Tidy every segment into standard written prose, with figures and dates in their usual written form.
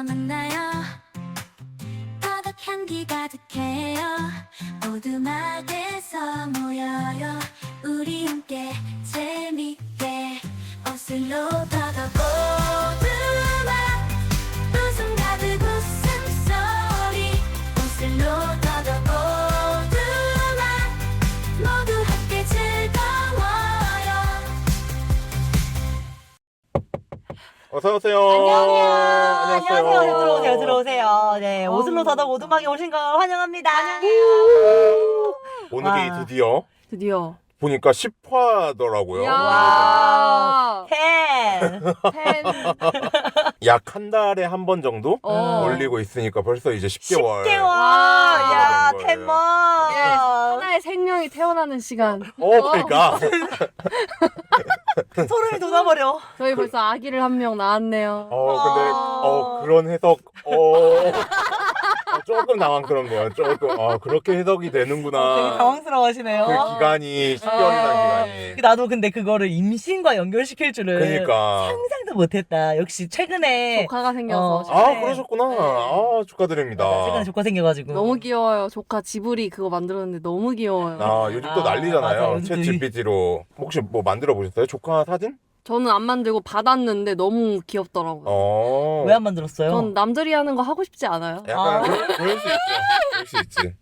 만나요. 바닥 향기 가득해요. 오두막에서 모여요. 우리 함께 재밌게 어슬로 더더 오두막 웃음 가득 웃음소리 어슬로 더더 오두막 모두 함께 즐거워요. 어서오세요. 안녕하세요. 들어오세요. 네, 오슬로 더덕 오두막에 오신 걸 환영합니다. 오늘이 와. 드디어 보니까 10화더라고요. 와, 팬. 약 한 달에 한 번 정도 어. 올리고 있으니까 벌써 이제 10개월. 10개월. 와. 야, 된 거예요. 팬머. 하나의 생명이 태어나는 시간. 그러니까. 소름이 돋아버려. 저희 벌써 아기를 한 명 낳았네요. 근데 그런 해석 조금 당황스럽네요. 조금 그렇게 해석이 되게 되는구나. 당황스러워하시네요. 그 기간이 10개월이라는 기간이. 나도 근데 그거를 임신과 연결시킬 줄은 그러니까. 상상도 못했다. 역시 최근에 조카가 생겨서. 그러셨구나. 축하드립니다. 최근에 조카 생겨가지고 너무 귀여워요. 조카 지브리 그거 만들었는데 너무 귀여워요. 요즘 또 맞아. 난리잖아요. 요즘 챗 GPT로 혹시 뭐 만들어 보셨어요? 조카 사진? 저는 안 만들고 받았는데 너무 귀엽더라고요. 왜 안 만들었어요? 전 남들이 하는 거 하고 싶지 않아요. 약간 그럴 수 있죠. 그럴 수 있지.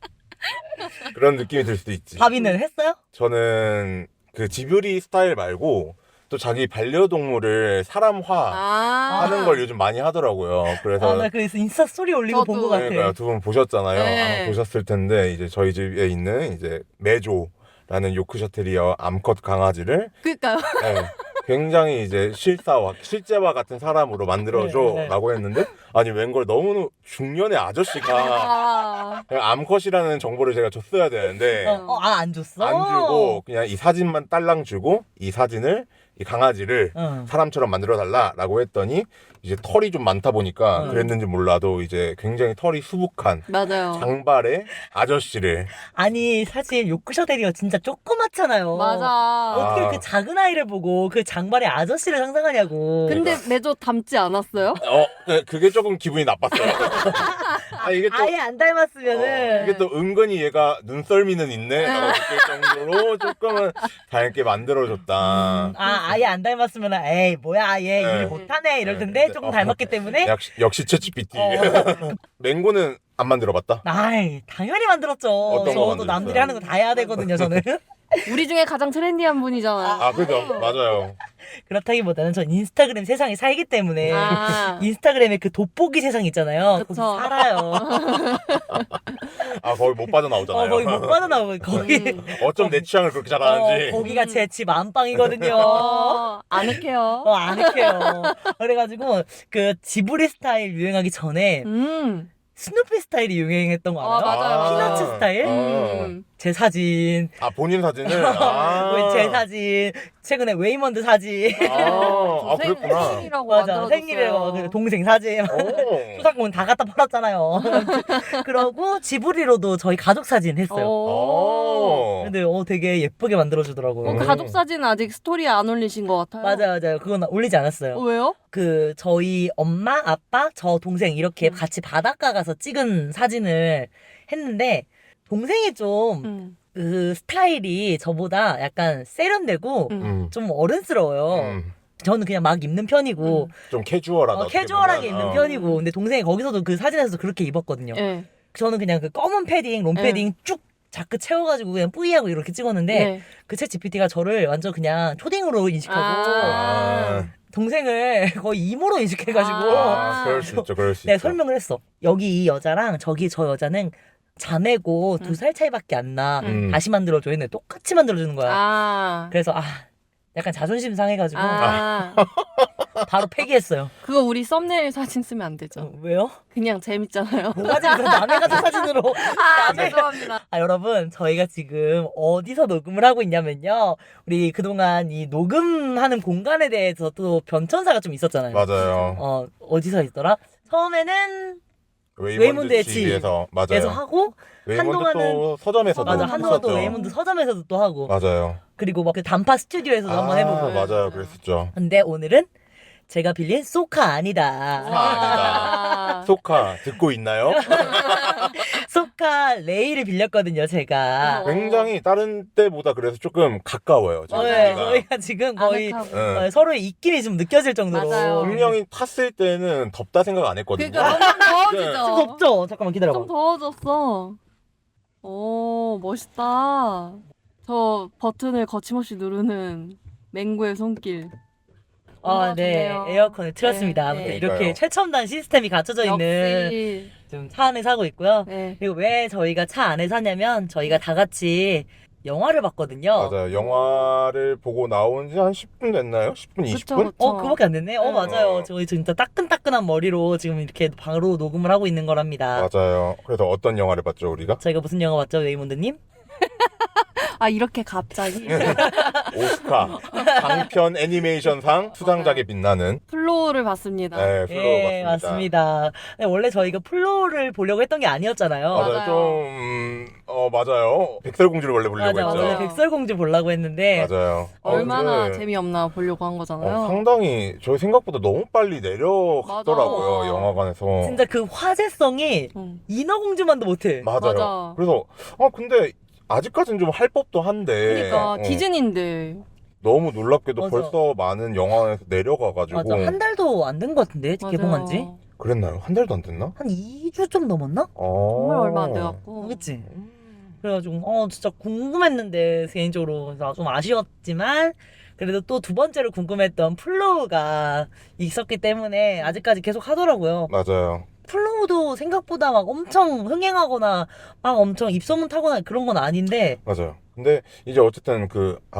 그런 느낌이 들 수도 있지. 바비는 했어요? 저는 그 지브리 스타일 말고 또 자기 반려동물을 사람화 하는 걸 요즘 많이 하더라고요. 그래서 나 그래서 인스타 스토리 올리고 본 것 같아. 그러니까 두 분 보셨잖아요. 네. 보셨을 텐데 이제 저희 집에 있는 이제 메조라는 요크셔 테리어 암컷 강아지를 그러니까요. 네, 굉장히 이제 실제와 같은 사람으로 만들어줘라고 했는데 아니 웬걸 너무 중년의 아저씨가 그냥 암컷이라는 정보를 제가 줬어야 되는데 안 줬어? 안 주고 그냥 이 사진만 딸랑 주고 이 사진을 이 강아지를 사람처럼 만들어 달라라고 했더니 이제 털이 좀 많다 보니까 그랬는지 몰라도 이제 굉장히 털이 수북한 맞아요. 장발의 아저씨를 아니 사실 요크셔 테리어 진짜 조그맣잖아요. 맞아. 어떻게 그 작은 아이를 보고 그 장발의 아저씨를 상상하냐고. 근데 매조 닮지 않았어요? 그게 조금 기분이 나빴어요. 이게 또 아예 안 닮았으면은 이게 또 은근히 얘가 눈썰미는 있네 라고 느낄 정도로 조금은 닮게 만들어줬다. 아예 안 닮았으면 에이 뭐야 얘 일 못하네 이럴 텐데 조금 닮았기 때문에 역시 챗GPT. 맹고는 안 만들어봤다? 아이 당연히 만들었죠. 어떤 거 저도 만들었어요? 남들이 하는 거 다 해야 되거든요 저는. 우리 중에 가장 트렌디한 분이잖아요. 그죠. 맞아요. 그렇다기보다는 전 인스타그램 세상에 살기 때문에 인스타그램에 그 돋보기 세상 있잖아요. 그쵸. 거기서 살아요. 거기 못 빠져나오잖아요. 거기 못 빠져나오고 거기 어쩜 내 취향을 그렇게 잘 아는지. 거기가 제 집 안방이거든요. 아늑해요. 아늑해요. 그래가지고 그 지브리 스타일 유행하기 전에 스누피 스타일이 유행했던 거 알아요? 맞아요. 피너츠 스타일? 제 사진, 본인 사진을? 제 사진, 최근에 웨이먼드 사진, 그랬구나. 생일이라고 맞아, 만들어줬어요. 생일이라고 그 동생 사진, 수상공은 다 갖다 팔았잖아요. 그러고 지브리로도 저희 가족 사진 했어요. 근데 되게 예쁘게 만들어주더라고요. 가족 사진은 아직 스토리에 안 올리신 것 같아요. 맞아요. 그건 올리지 않았어요. 왜요? 그 저희 엄마, 아빠, 저 동생 이렇게 같이 바닷가 가서 찍은 사진을 했는데 동생이 좀 그 스타일이 저보다 약간 세련되고 좀 어른스러워요. 저는 그냥 막 입는 편이고 좀 캐주얼하다. 캐주얼하게 입는 편이고 근데 동생이 거기서도 그 사진에서 그렇게 입었거든요. 네. 저는 그냥 그 검은 패딩, 롱 패딩 쭉 자크 채워가지고 그냥 뿌이하고 이렇게 찍었는데 그 챗 GPT가 저를 완전 그냥 초딩으로 인식하고 동생을 거의 이모로 인식해가지고 그럴 수 있죠. 그럴 수 있죠. 내가 설명을 했어. 여기 이 여자랑 저기 저 여자는 자매고 2살 차이밖에 안 나. 다시 만들어줘 했는데 똑같이 만들어주는 거야. 그래서 약간 자존심 상해가지고 바로 폐기했어요. 그거 우리 썸네일 사진 쓰면 안 되죠. 왜요? 그냥 재밌잖아요. 뭐가 지금 남의 가족 사진으로. 죄송합니다. 여러분 저희가 지금 어디서 녹음을 하고 있냐면요. 우리 그동안 이 녹음하는 공간에 대해서 또 변천사가 좀 있었잖아요. 맞아요. 어디서 있더라? 처음에는 웨이몬드 집에서 그래서 하고 한동안은 또 서점에서도 한동안 또 웨이몬드 서점에서도 또 하고 맞아요. 그리고 막 그 단파 스튜디오에서도 한번 해보고 맞아요. 그랬었죠. 근데 오늘은 제가 빌린 소카 아니다. 아니다. 소카 듣고 있나요? 소카 레이를 빌렸거든요, 제가. 굉장히 다른 때보다 그래서 조금 가까워요. 지금 네, 우리가. 저희가 지금 거의 아늑하고. 응. 서로의 입김이 좀 느껴질 정도로. 맞아요. 분명히 탔을 때는 덥다 생각 안 했거든요. 그러니까 점점 더워지죠. 좀 덥죠? 잠깐만 기다려봐. 좀 더워졌어. 오, 멋있다. 저 버튼을 거침없이 누르는 맹구의 손길. 네. 좋네요. 에어컨을 틀었습니다. 네, 아무튼 네. 이렇게 그러니까요. 최첨단 시스템이 갖춰져 있는 역시. 좀 차 안에 사고 있고요. 네. 그리고 왜 저희가 차 안에 사냐면 저희가 다 같이 영화를 봤거든요. 맞아요. 영화를 보고 나온 지 한 10분 됐나요? 10분, 20분? 그쵸. 그거밖에 안 됐네. 네. 맞아요. 저희 진짜 따끈따끈한 머리로 지금 이렇게 바로 녹음을 하고 있는 거랍니다. 맞아요. 그래서 어떤 영화를 봤죠, 우리가? 저희가 무슨 영화 봤죠, 레이몬드님? 아, 이렇게 갑자기. 오스카 장편 애니메이션상 수상작에 빛나는 플로우를 봤습니다. 네, 플로우 예, 봤습니다. 맞습니다. 근데 원래 저희가 플로우를 보려고 했던 게 아니었잖아요. 맞아요. 맞아요. 좀 맞아요. 백설공주를 원래 보려고 맞아, 했죠. 원래 맞아요. 백설공주 보려고 했는데 맞아요. 얼마나 근데, 재미없나 보려고 한 거잖아요. 상당히 저희 생각보다 너무 빨리 내려가더라고요. 맞아. 영화관에서. 진짜 그 화제성이 응. 인어공주만도 못해. 맞아요. 맞아. 그래서 근데 아직까지는 좀 할 법도 한데 그러니까 디즈니인데. 너무 놀랍게도 맞아. 벌써 많은 영화관에서 내려가가지고 맞아, 한 달도 안 된 것 같은데 개봉한 지? 맞아요. 그랬나요? 한 달도 안 됐나? 한 2주 좀 넘었나? 정말 얼마 안 돼갖고. 그치? 그래가지고 진짜 궁금했는데 개인적으로 그래서 좀 아쉬웠지만 그래도 또 두 번째로 궁금했던 플로우가 있었기 때문에 아직까지 계속 하더라고요. 맞아요. 플로우도 생각보다 막 엄청 흥행하거나 막 엄청 입소문 타거나 그런 건 아닌데 맞아요. 근데 이제 어쨌든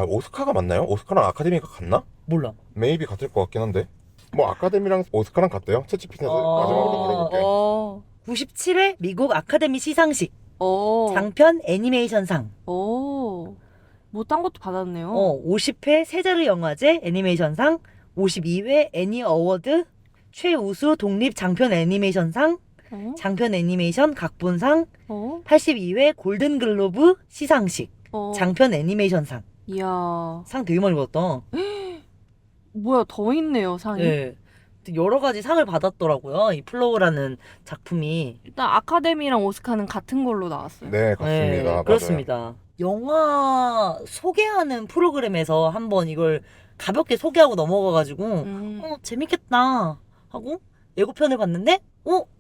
오스카가 맞나요? 오스카랑 아카데미가 같나? 몰라. 메이비 같을 것 같긴 한데 뭐 아카데미랑 오스카랑 같대요. 채찌피트에서 마지막으로 물어볼게. 97회 미국 아카데미 시상식 오. 장편 애니메이션상 오. 뭐 딴 것도 받았네요. 50회 세자르 영화제 애니메이션상 52회 애니 어워드 최우수 독립 장편 애니메이션상 어? 장편 애니메이션 각본상 어? 82회 골든글로브 시상식 어. 장편 애니메이션상 이야. 상 되게 많이 받았다. 뭐야, 더 있네요, 상이. 네. 여러 가지 상을 받았더라고요. 이 플로우라는 작품이. 일단 아카데미랑 오스카는 같은 걸로 나왔어요. 네, 같습니다. 네, 맞아요. 그렇습니다. 영화 소개하는 프로그램에서 한번 이걸 가볍게 소개하고 넘어가가지고 재밌겠다 하고 예고편을 봤는데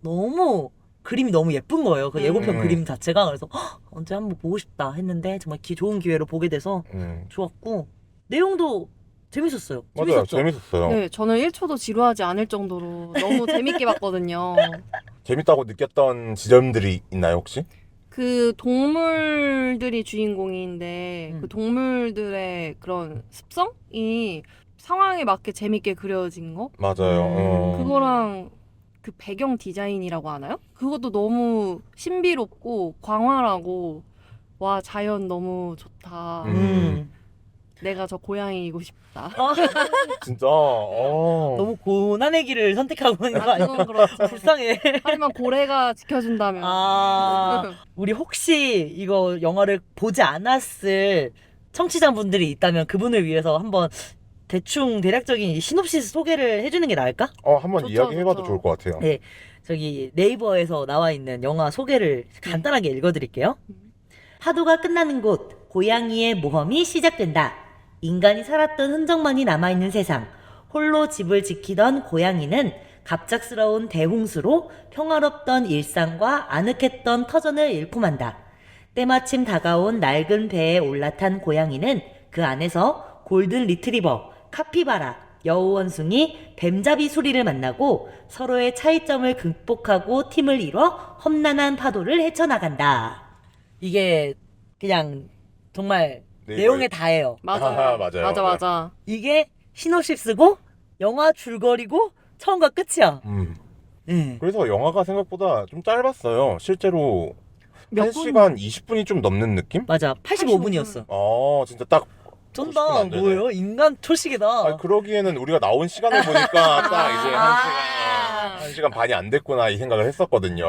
너무 그림이 너무 예쁜 거예요. 그 예고편 그림 자체가. 그래서 언제 한번 보고 싶다 했는데 정말 좋은 기회로 보게 돼서 좋았고 내용도 재밌었어요. 맞아요. 재밌었죠? 재밌었어요. 네, 저는 1초도 지루하지 않을 정도로 너무 재밌게 봤거든요. 재밌다고 느꼈던 지점들이 있나요, 혹시? 그 동물들이 주인공인데 음. 그 동물들의 그런 습성이 상황에 맞게 재밌게 그려진 거? 맞아요. 그거랑 그 배경 디자인이라고 하나요? 그것도 너무 신비롭고 광활하고 와, 자연 너무 좋다. 내가 저 고양이이고 싶다. 진짜. 너무 고난의 길을 선택하고 있는 거 아니야? 그건 그렇죠. 불쌍해. 하지만 고래가 지켜준다면. 우리 혹시 이거 영화를 보지 않았을 청취자분들이 있다면 그분을 위해서 한번 대충 대략적인 시놉시스 소개를 해주는 게 나을까? 한번 좋죠, 이야기해봐도 좋죠. 좋을 것 같아요. 네, 저기 네이버에서 나와 있는 영화 소개를 간단하게 읽어드릴게요. 파도가 끝나는 곳, 고양이의 모험이 시작된다. 인간이 살았던 흔적만이 남아있는 세상. 홀로 집을 지키던 고양이는 갑작스러운 대홍수로 평화롭던 일상과 아늑했던 터전을 잃고 만다. 때마침 다가온 낡은 배에 올라탄 고양이는 그 안에서 골든 리트리버, 카피바라, 여우원숭이, 뱀잡이 수리를 만나고 서로의 차이점을 극복하고 팀을 이뤄 험난한 파도를 헤쳐나간다. 이게 그냥 정말 네, 내용에 다예요. 맞아요. 맞아. 이게 시놉시스고 영화 줄거리고 처음과 끝이야. 네. 그래서 영화가 생각보다 좀 짧았어요. 실제로 몇 1시간 20분이 좀 넘는 느낌? 맞아. 85분이었어. 진짜 딱 쩐다. 50분 안 되네. 뭐예요? 인간 초식이다. 그러기에는 우리가 나온 시간을 보니까 딱 이제 1시간 반이 안 됐구나 이 생각을 했었거든요.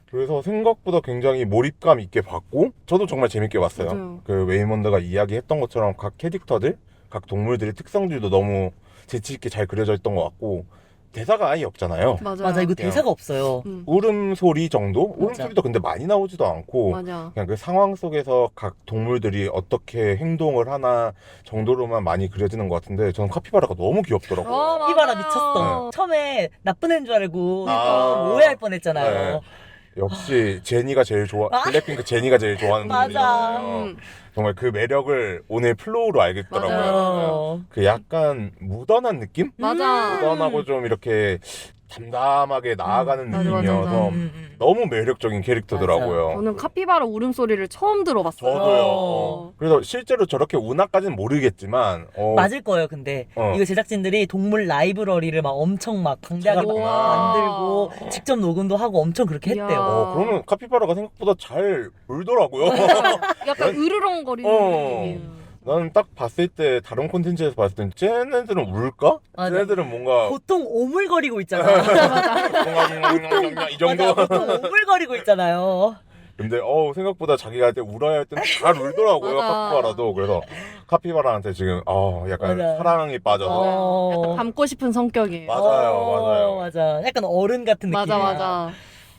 그래서 생각보다 굉장히 몰입감 있게 봤고 저도 정말 재밌게 봤어요. 맞아요. 그 웨이먼드가 이야기했던 것처럼 각 캐릭터들, 각 동물들의 특성들도 너무 재치 있게 잘 그려져 있던 것 같고 대사가 아예 없잖아요. 맞아. 맞아, 이거 대사가 없어요. 울음소리 정도? 맞아. 울음소리도 근데 많이 나오지도 않고 맞아. 그냥 그 상황 속에서 각 동물들이 어떻게 행동을 하나 정도로만 많이 그려지는 것 같은데 저는 카피바라가 너무 귀엽더라고요. 카피바라 미쳤어. 처음에 나쁜 애인 줄 알고 아. 오해할 뻔했잖아요. 네. 역시 제니가 제일 좋아 아. 블랙핑크 제니가 제일 좋아하는 맞아. 분이잖아요. 정말 그 매력을 오늘 플로우로 알겠더라고요. 맞아요. 그 약간 무던한 느낌? 맞아. 무던하고 좀 이렇게 담담하게 나아가는 맞아, 맞아, 느낌이어서 맞아. 너무 매력적인 캐릭터더라고요. 저는 카피바라 울음소리를 처음 들어봤어요. 저도요. 어. 그래서 실제로 저렇게 운하까지는 모르겠지만 맞을 거예요, 근데. 이거 제작진들이 동물 라이브러리를 막 엄청 막 방대하게 막 찾았구나. 만들고 직접 녹음도 하고 엄청 그렇게 이야. 했대요. 그러면 카피바라가 생각보다 잘 울더라고요. 약간 으르렁거리는 느낌이에요. 나는 딱 봤을 때 다른 콘텐츠에서 봤을 땐 쟤네들은 울까? 맞아. 쟤네들은 뭔가 보통 오물거리고 있잖아. 뭔가 이 정도. 맞아, 보통 오물거리고 있잖아요. 근데 생각보다 자기가 할 때 울어야 할 때는 잘 울더라고요. 맞아. 카피바라도. 그래서 카피바라한테 지금 약간 맞아. 사랑이 빠져서 약간 닮고 싶은 성격이에요. 맞아요. 맞아. 약간 어른 같은 느낌. 맞아.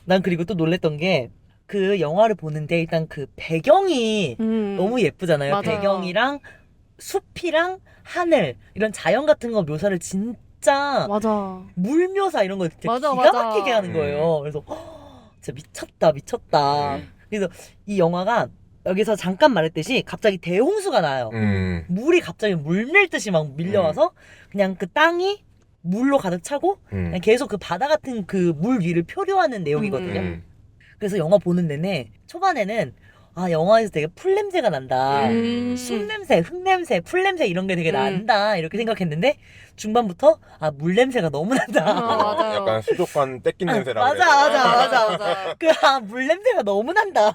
난 그리고 또 놀랬던 게 그 영화를 보는데 일단 그 배경이 너무 예쁘잖아요. 맞아요. 배경이랑 숲이랑 하늘 이런 자연 같은 거 묘사를 진짜 맞아. 물 묘사 이런 거 진짜 맞아, 기가 맞아. 막히게 하는 거예요. 그래서 진짜 미쳤다. 그래서 이 영화가 여기서 잠깐 말했듯이 갑자기 대홍수가 나요. 물이 갑자기 물밀듯이 막 밀려와서 그냥 그 땅이 물로 가득 차고 그냥 계속 그 바다 같은 그 물 위를 표류하는 내용이거든요. 그래서 영화 보는 내내 초반에는 영화에서 되게 풀 냄새가 난다. 숲 냄새, 흙 냄새, 풀 냄새 이런 게 되게 난다. 이렇게 생각했는데 중반부터 물 냄새가 너무 난다. 맞아요. 약간 수족관 떼낀 냄새라 맞아. 물 냄새가 너무 난다.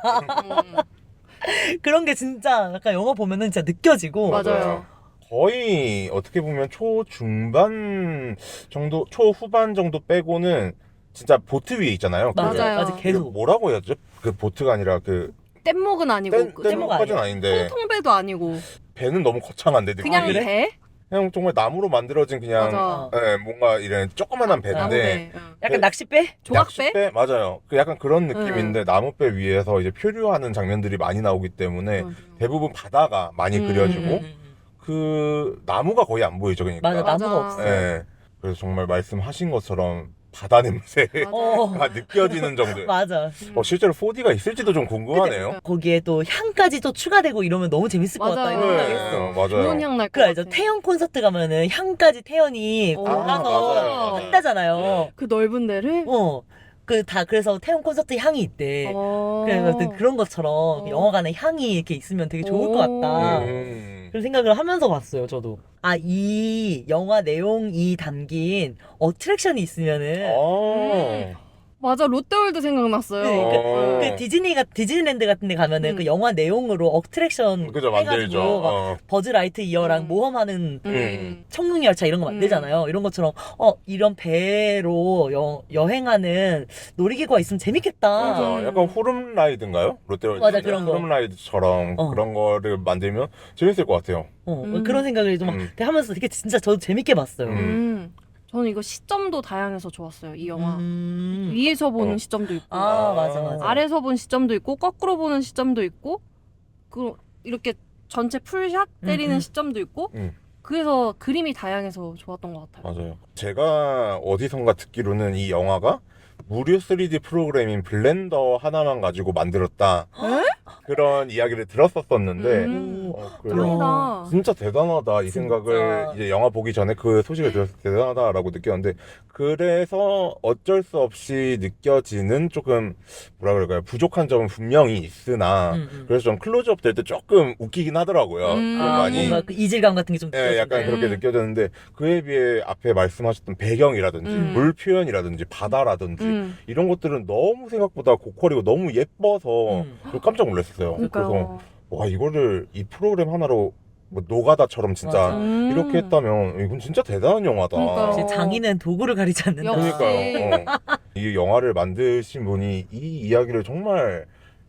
그런 게 진짜 약간 영화 보면은 진짜 느껴지고. 맞아요. 거의 어떻게 보면 초중반 정도, 초후반 정도 빼고는 진짜 보트 위에 있잖아요. 맞아요. 맞아, 계속. 뭐라고 해야죠? 그 보트가 아니라 그 뗏목은 아니고 뗏목까지는 아닌데 통통배도 아니고 배는 너무 거창한데 느낌이. 그냥 배? 그냥 정말 나무로 만들어진 그냥 맞아. 뭔가 이런 조그만한 배인데 나무배. 약간 낚싯배? 조각배? 낚싯배? 맞아요. 그 약간 그런 느낌인데 나무배 위에서 이제 표류하는 장면들이 많이 나오기 때문에 대부분 바다가 많이 그려지고 그 나무가 거의 안 보이죠, 그러니까. 맞아, 나무가 없어. 네. 그래서 정말 말씀하신 것처럼 바다 냄새가 느껴지는 정도. 맞아. 실제로 4D가 있을지도 좀 궁금하네요. 거기에 또 향까지 또 추가되고 이러면 너무 재밌을 것 같다. 이런 생각이 했어. 맞아요. 좋은 향 날 것 그 알죠? 같아. 태연 콘서트 가면은 향까지 태연이 골라서 맞아요. 한다잖아요. 그 넓은 데를 그래서 태연 콘서트 향이 있대. 그래서 그런 것처럼 영화관에 향이 이렇게 있으면 되게 좋을 것 같다. 그런 생각을 하면서 봤어요, 저도. 이 영화 내용이 담긴 어트랙션이 있으면은 맞아, 롯데월드 생각났어요. 그 디즈니랜드 같은 데 가면은 그 영화 내용으로 어트랙션 그죠, 해가지고 만들죠. 막 버즈 라이트 이어랑 모험하는 청룡 열차 이런 거 만들잖아요. 이런 것처럼 이런 배로 여행하는 놀이기구가 있으면 재밌겠다. 맞아. 약간 호름 라이드인가요? 롯데월드. 맞아, 그런 거. 호름 라이드처럼 그런 거를 만들면 재밌을 것 같아요. 그런 생각을 좀 하면서 되게 진짜 저도 재밌게 봤어요. 저는 이거 시점도 다양해서 좋았어요, 이 영화. 위에서 보는 시점도 있고, 맞아. 아래서 보는 시점도 있고, 거꾸로 보는 시점도 있고, 이렇게 전체 풀샷 때리는 시점도 있고, 그래서 그림이 다양해서 좋았던 것 같아요. 맞아요. 제가 어디선가 듣기로는 이 영화가 무료 3D 프로그램인 블렌더 하나만 가지고 만들었다. 그런 이야기를 들었었는데 그래서 짱이다. 진짜 대단하다 이 생각을 이제 영화 보기 전에 그 소식을 들었을 때 대단하다라고 느꼈는데 그래서 어쩔 수 없이 느껴지는 조금 뭐라 그럴까요? 부족한 점은 분명히 있으나 그래서 좀 클로즈업 될 때 조금 웃기긴 하더라고요. 많이 뭔가 그 이질감 같은 게 좀 느껴지네. 약간 그렇게 느껴졌는데 그에 비해 앞에 말씀하셨던 배경이라든지 물 표현이라든지 바다라든지 이런 것들은 너무 생각보다 고퀄이고 너무 예뻐서 좀 깜짝 놀랐어요. 그래서 와 이거를 이 프로그램 하나로 뭐 노가다처럼 진짜 이렇게 했다면 이건 진짜 대단한 영화다. 역시 장인은 도구를 가리지 않는다. 역시. 그러니까요. 이 영화를 만드신 분이 이 이야기를 정말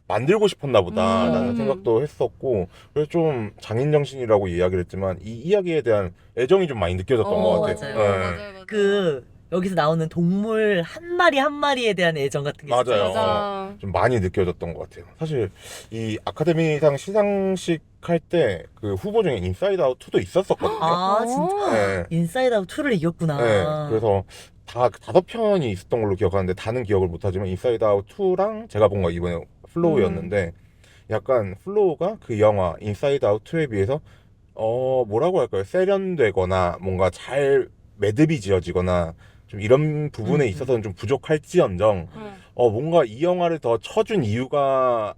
만들고 싶었나 보다라는 음. 생각도 했었고 그래서 좀 장인정신이라고 이야기를 했지만 이 이야기에 대한 애정이 좀 많이 느껴졌던 것 같아요. 맞아요. 네. 맞아요. 그 여기서 나오는 동물 한 마리 한 마리에 대한 애정 같은 게 진짜 맞아요. 있어요. 맞아. 좀 많이 느껴졌던 것 같아요. 사실 이 아카데미상 시상식 할 때 그 후보 중에 인사이드 아웃 2도 있었었거든요. 아 진짜 네. 인사이드 아웃 2를 이겼구나. 네, 그래서 다 5편이 있었던 걸로 기억하는데 다는 기억을 못하지만 인사이드 아웃 2랑 제가 본 거 이번에 플로우였는데 약간 플로우가 그 영화 인사이드 아웃 2에 비해서 뭐라고 할까요? 세련되거나 뭔가 잘 매듭이 지어지거나 좀 이런 부분에 있어서는 좀 부족할지언정 뭔가 이 영화를 더 쳐준 이유가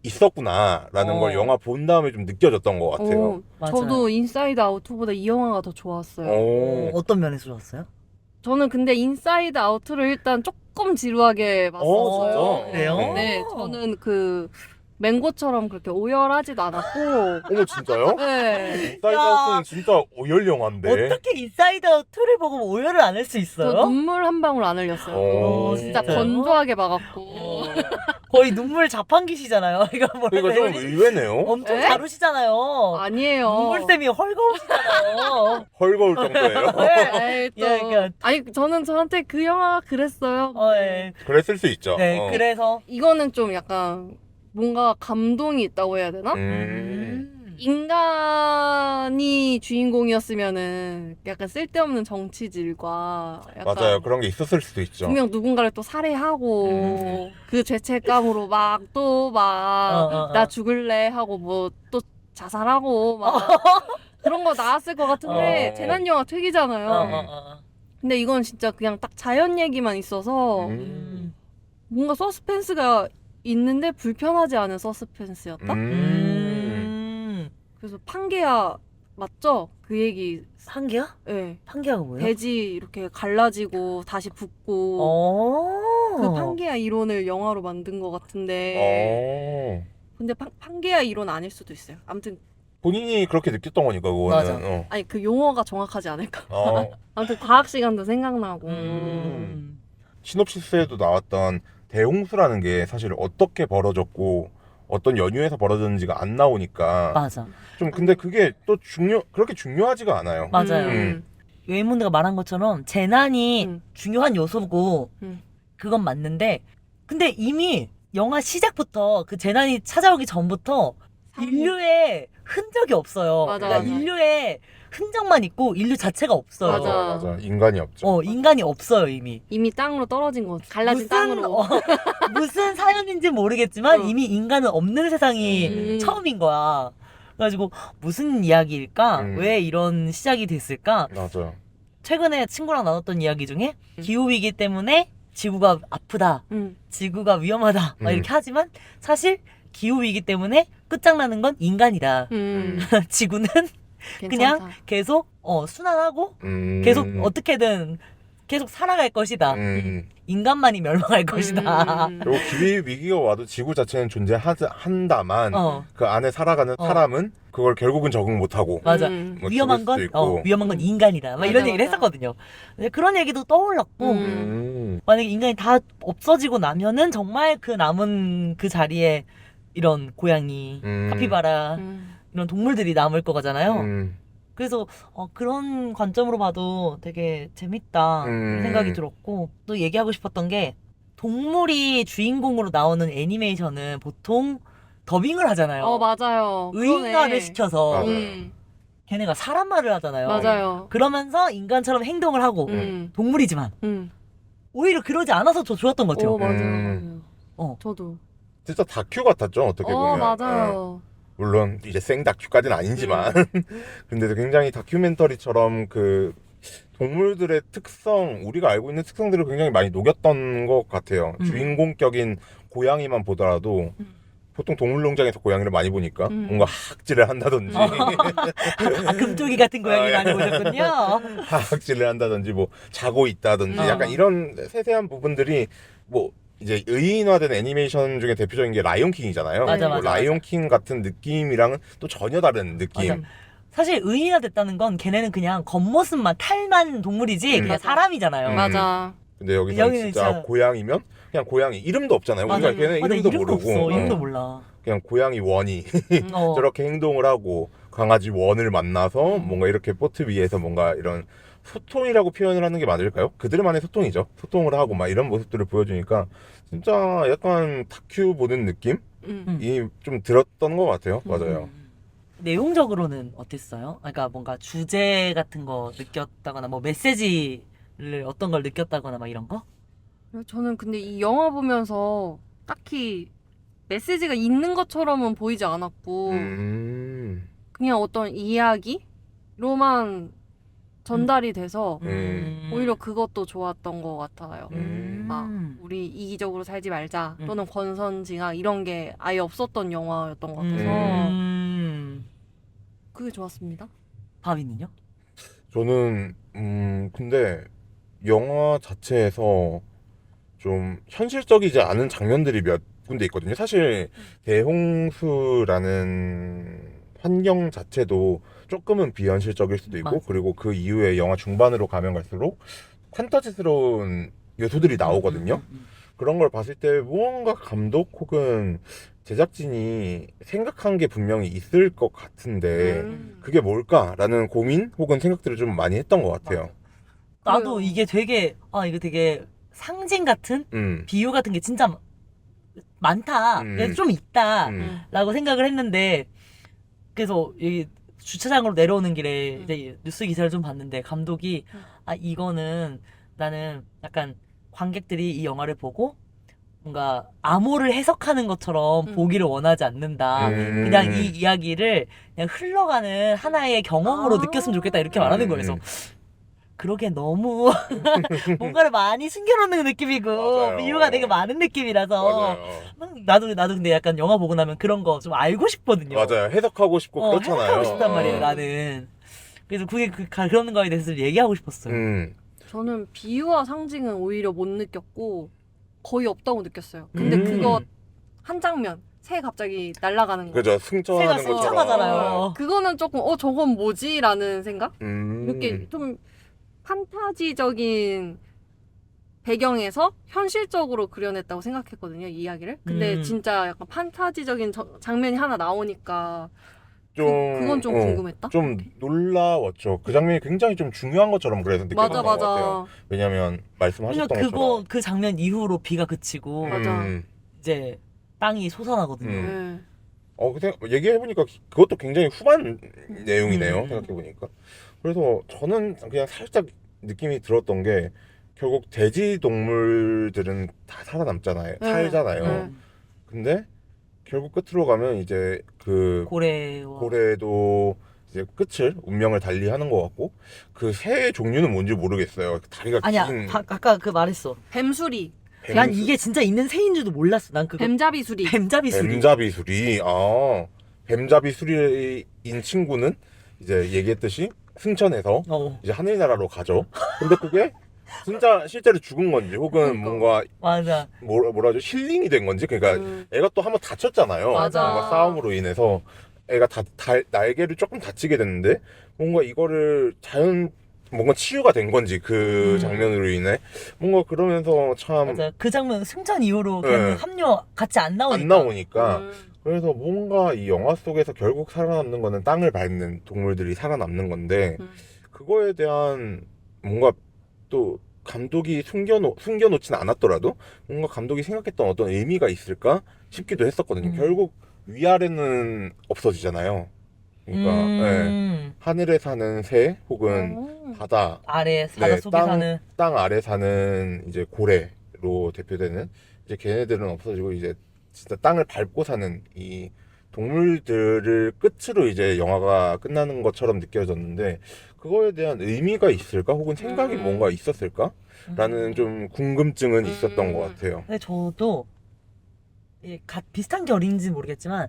있었구나라는 걸 영화 본 다음에 좀 느껴졌던 것 같아요. 맞아요. 저도 인사이드 아웃 2보다 이 영화가 더 좋았어요. 어떤 면에서 좋았어요? 저는 근데 인사이드 아웃을 일단 조금 지루하게 봤었어요. 진짜? 그래요? 네, 저는 그 맹고처럼 그렇게 오열하지도 않았고. 어머 진짜요? 네. 인사이드 아웃은 진짜 오열 영화인데. 어떻게 인사이드 아웃 2를 보고 오열을 안 할 수 저 있어요? 눈물 한 방울 안 흘렸어요. 진짜 진짜요? 건조하게 막았고. 거의 눈물 자판기시잖아요. 이거 뭐라 그러니까 좀 그래야지? 의외네요. 엄청 에? 다루시잖아요. 아니에요. 눈물샘이 헐거우시잖아요. 헐거울 정도예요. 에이, 또. 예, 그러니까- 아니 저는 저한테 그 영화가 그랬어요. 네. 그랬을 수 있죠. 네, 그래서 이거는 좀 약간 뭔가 감동이 있다고 해야 되나? 인간이 주인공이었으면은 약간 쓸데없는 정치질과 약간 맞아요. 그런 게 있었을 수도 있죠. 분명 누군가를 또 살해하고 그 죄책감으로 막 또 막 나 죽을래 하고 뭐 또 자살하고 막 그런 거 나왔을 것 같은데 재난 영화 퇴기잖아요. 근데 이건 진짜 그냥 딱 자연 얘기만 있어서 뭔가 서스펜스가 있는데 불편하지 않은 서스펜스였다. 그래서 판게야 맞죠? 그 얘기. 판기야? 네. 판기야가 뭐예요? 돼지 이렇게 갈라지고 다시 붓고 그 판게야 이론을 영화로 만든 것 같은데 근데 판게야 이론 아닐 수도 있어요. 아무튼 본인이 그렇게 느꼈던 거니까 그거는. 맞아. 아니 그 용어가 정확하지 않을까. 어. 아무튼 과학 시간도 생각나고. 시놉시스에도 나왔던 대홍수라는 게 사실 어떻게 벌어졌고 어떤 연유에서 벌어졌는지가 안 나오니까 맞아. 좀 근데 그게 또 그렇게 중요하지가 않아요. 맞아요. 웨이문드가 말한 것처럼 재난이 중요한 요소고 그건 맞는데 근데 이미 영화 시작부터 그 재난이 찾아오기 전부터 인류의 흔적이 없어요. 맞아, 그러니까 맞아. 인류의 흔적만 있고 인류 자체가 없어요. 맞아. 인간이 없죠. 인간이 없어요 이미. 이미 땅으로 떨어진 거 갈라진 땅으로. 무슨 사연인지 모르겠지만 어. 이미 인간은 없는 세상이 처음인 거야. 그래가지고 무슨 이야기일까? 왜 이런 시작이 됐을까? 맞아요. 최근에 친구랑 나눴던 이야기 중에 기후위기 때문에 지구가 아프다. 지구가 위험하다. 막 이렇게 하지만 사실 기후위기 때문에 끝장나는 건 인간이다. 지구는 그냥 괜찮다. 계속 순환하고 계속 어떻게든 계속 살아갈 것이다. 인간만이 멸망할 것이다. 그리고 기후 위기가 와도 지구 자체는 존재한다만 그 안에 살아가는 사람은 그걸 결국은 적응 못하고 맞아. 뭐 위험한 죽을 수도 건 있고. 위험한 건 인간이다. 막 이런 맞아, 얘기를 맞아. 했었거든요. 근데 그런 얘기도 떠올랐고 만약에 인간이 다 없어지고 나면은 정말 그 남은 그 자리에 이런 고양이, 카피바라 이런 동물들이 남을 거잖아요. 그래서 그런 관점으로 봐도 되게 재밌다 생각이 들었고 또 얘기하고 싶었던 게 동물이 주인공으로 나오는 애니메이션은 보통 더빙을 하잖아요. 맞아요. 의인화를 그러네. 시켜서 맞아요. 걔네가 사람 말을 하잖아요. 맞아요. 그러면서 인간처럼 행동을 하고 동물이지만 오히려 그러지 않아서 더 좋았던 것 같아요. 맞아요. 어. 저도. 진짜 다큐 같았죠 어떻게 보면. 맞아요. 물론 이제 생 다큐까지는 아니지만 근데도 굉장히 다큐멘터리처럼 그 동물들의 특성 우리가 알고 있는 특성들을 굉장히 많이 녹였던 것 같아요. 주인공격인 고양이만 보더라도 보통 동물농장에서 고양이를 많이 보니까 뭔가 하악질을 한다든지 금쪽이 같은 고양이 많이 보셨군요. 하악질을 한다든지 뭐 자고 있다든지 약간 이런 세세한 부분들이 뭐 이제 의인화된 애니메이션 중에 대표적인 게 라이온킹이잖아요. 맞아, 뭐 맞아, 라이온킹 같은 느낌이랑은 또 전혀 다른 느낌. 맞아. 사실 의인화 됐다는 건 걔네는 그냥 겉모습만 탈만 동물이지 그냥 맞아. 사람이잖아요. 맞아. 근데 여기서 여기는 진짜 진짜- 고양이면 그냥 고양이 이름도 없잖아요. 우리가 걔네 맞아, 이름도 이름도 모르고 없어. 이름도 몰라. 그냥 고양이 원이 어. 저렇게 행동을 하고 강아지 원을 만나서 뭔가 이렇게 보트 위에서 뭔가 이런 소통이라고 표현을 하는 게 맞을까요? 그들만의 소통이죠. 소통을 하고 막 이런 모습들을 보여주니까 진짜 약간 다큐 보는 느낌이 좀 들었던 것 같아요. 맞아요. 내용적으로는 어땠어요? 그러니까 뭔가 주제 같은 거 느꼈다거나 뭐 메시지를 어떤 걸 느꼈다거나 막 이런 거? 저는 근데 이 영화 보면서 딱히 메시지가 있는 것처럼은 보이지 않았고 그냥 어떤 이야기로만 전달이 돼서 오히려 그것도 좋았던 것 같아요. 우리 이기적으로 살지 말자 또는 권선징악 이런 게 아예 없었던 영화였던 것 같아서 그게 좋았습니다. 바비는요? 저는 근데 영화 자체에서 좀 현실적이지 않은 장면들이 몇 군데 있거든요. 사실 대홍수라는 환경 자체도 조금은 비현실적일 수도 있고 맞아. 그리고 그 이후에 영화 중반으로 가면 갈수록 판타지스러운 요소들이 나오거든요. 그런 걸 봤을 때 무언가 감독 혹은 제작진이 생각한 게 분명히 있을 것 같은데 그게 뭘까라는 고민 혹은 생각들을 좀 많이 했던 것 같아요. 나도 그래요. 이게 되게 이거 되게 상징 같은 비유 같은 게 진짜 많다. 좀 있다라고 생각을 했는데 그래서 여기 주차장으로 내려오는 길에 이제 뉴스 기사를 좀 봤는데 감독이 이거는 나는 약간 관객들이 이 영화를 보고 뭔가 암호를 해석하는 것처럼 보기를 원하지 않는다. 그냥 이 이야기를 그냥 흘러가는 하나의 경험으로 느꼈으면 좋겠다 이렇게 말하는 거예요. 그래서 그러게 너무 뭔가를 많이 숨겨놓는 느낌이고 맞아요. 이유가 되게 많은 느낌이라서 맞아요. 나도 근데 약간 영화 보고 나면 그런 거 좀 알고 싶거든요. 맞아요. 해석하고 싶고 그렇잖아요. 해석하고 싶단 말이에요, 나는. 그래서 그게 그런 거에 대해서 얘기하고 싶었어요. 저는 비유와 상징은 오히려 못 느꼈고 거의 없다고 느꼈어요. 근데 그거 한 장면 새 갑자기 날아가는 거. 그죠. 승천하는 새가 것처럼. 승천하잖아요. 그거는 조금 저건 뭐지라는 생각? 음. 이렇게 좀 판타지적인 배경에서 현실적으로 그려냈다고 생각했거든요, 이 이야기를. 근데 진짜 약간 판타지적인 장면이 하나 나오니까 그건 좀 궁금했다. 좀 놀라웠죠. 그 장면이 굉장히 좀 중요한 것처럼 그래서 느꼈던 맞아, 것 맞아. 같아요. 왜냐면 말씀하셨던 그냥 것처럼. 그 장면 이후로 비가 그치고 맞아. 이제 땅이 솟아나거든요. 네. 근데 얘기해보니까 그것도 굉장히 후반 내용이네요. 생각해보니까. 그래서 저는 그냥 살짝 느낌이 들었던 게 결국 돼지 동물들은 다 살아남잖아요. 네. 살잖아요. 네. 근데 결국 끝으로 가면 이제 그 고래도 이제 끝을 운명을 달리하는 것 같고 그 새의 종류는 뭔지 모르겠어요. 다리가 아니야, 긴 아까 그 말했어. 뱀수리, 난 이게 진짜 있는 새인 줄도 몰랐어. 난 그거 뱀잡이수리. 뱀잡이수리. 뱀잡이수리. 뱀잡이수리인 친구는 이제 얘기했듯이 승천해서 이제 하늘나라로 가죠. 근데 그게 진짜 실제로 죽은 건지 혹은 뭔가 맞아. 뭐라 하죠? 힐링이 된 건지 그러니까 애가 또 한번 다쳤잖아요. 맞아. 뭔가 싸움으로 인해서 애가 날개를 조금 다치게 됐는데 뭔가 이거를 뭔가 치유가 된 건지 그 장면으로 인해 뭔가 그러면서 참 맞아. 그 장면 승천 이후로 네. 걔는 합류 같이 안 나오니까. 안 나오니까 그래서 뭔가 이 영화 속에서 결국 살아남는 거는 땅을 밟는 동물들이 살아남는 건데 그거에 대한 뭔가 또 감독이 숨겨놓진 않았더라도 뭔가 감독이 생각했던 어떤 의미가 있을까 싶기도 했었거든요. 결국 위아래는 없어지잖아요. 그러니까 네. 하늘에 사는 새 혹은 바다 바다 속에 사는 땅 아래 사는 이제 고래로 대표되는 이제 걔네들은 없어지고 이제 진짜 땅을 밟고 사는 이 동물들을 끝으로 이제 영화가 끝나는 것처럼 느껴졌는데 그거에 대한 의미가 있을까 혹은 생각이 뭔가 있었을까 라는 좀 궁금증은 있었던 것 같아요. 근데 저도 비슷한 결인지 모르겠지만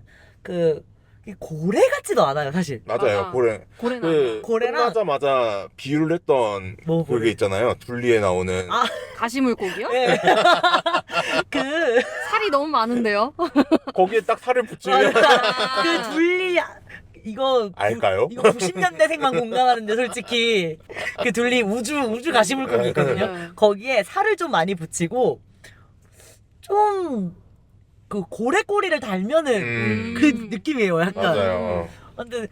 고래 같지도 않아요, 사실. 맞아요. 고래나 고래랑- 끝나자마자 비유를 했던 뭐 고래? 그게 있잖아요. 둘리에 나오는 가시물고기요? 네. 살이 너무 많은데요? 거기에 딱 살을 붙이면 그 둘리 이거 알까요? 이거 90년대생만 공감하는데 솔직히 그 둘리 우주 가시물고기 있거든요. 거기에 살을 좀 많이 붙이고 좀 그 고래꼬리를 달면은 그 느낌이에요. 약간. 맞아요. 근데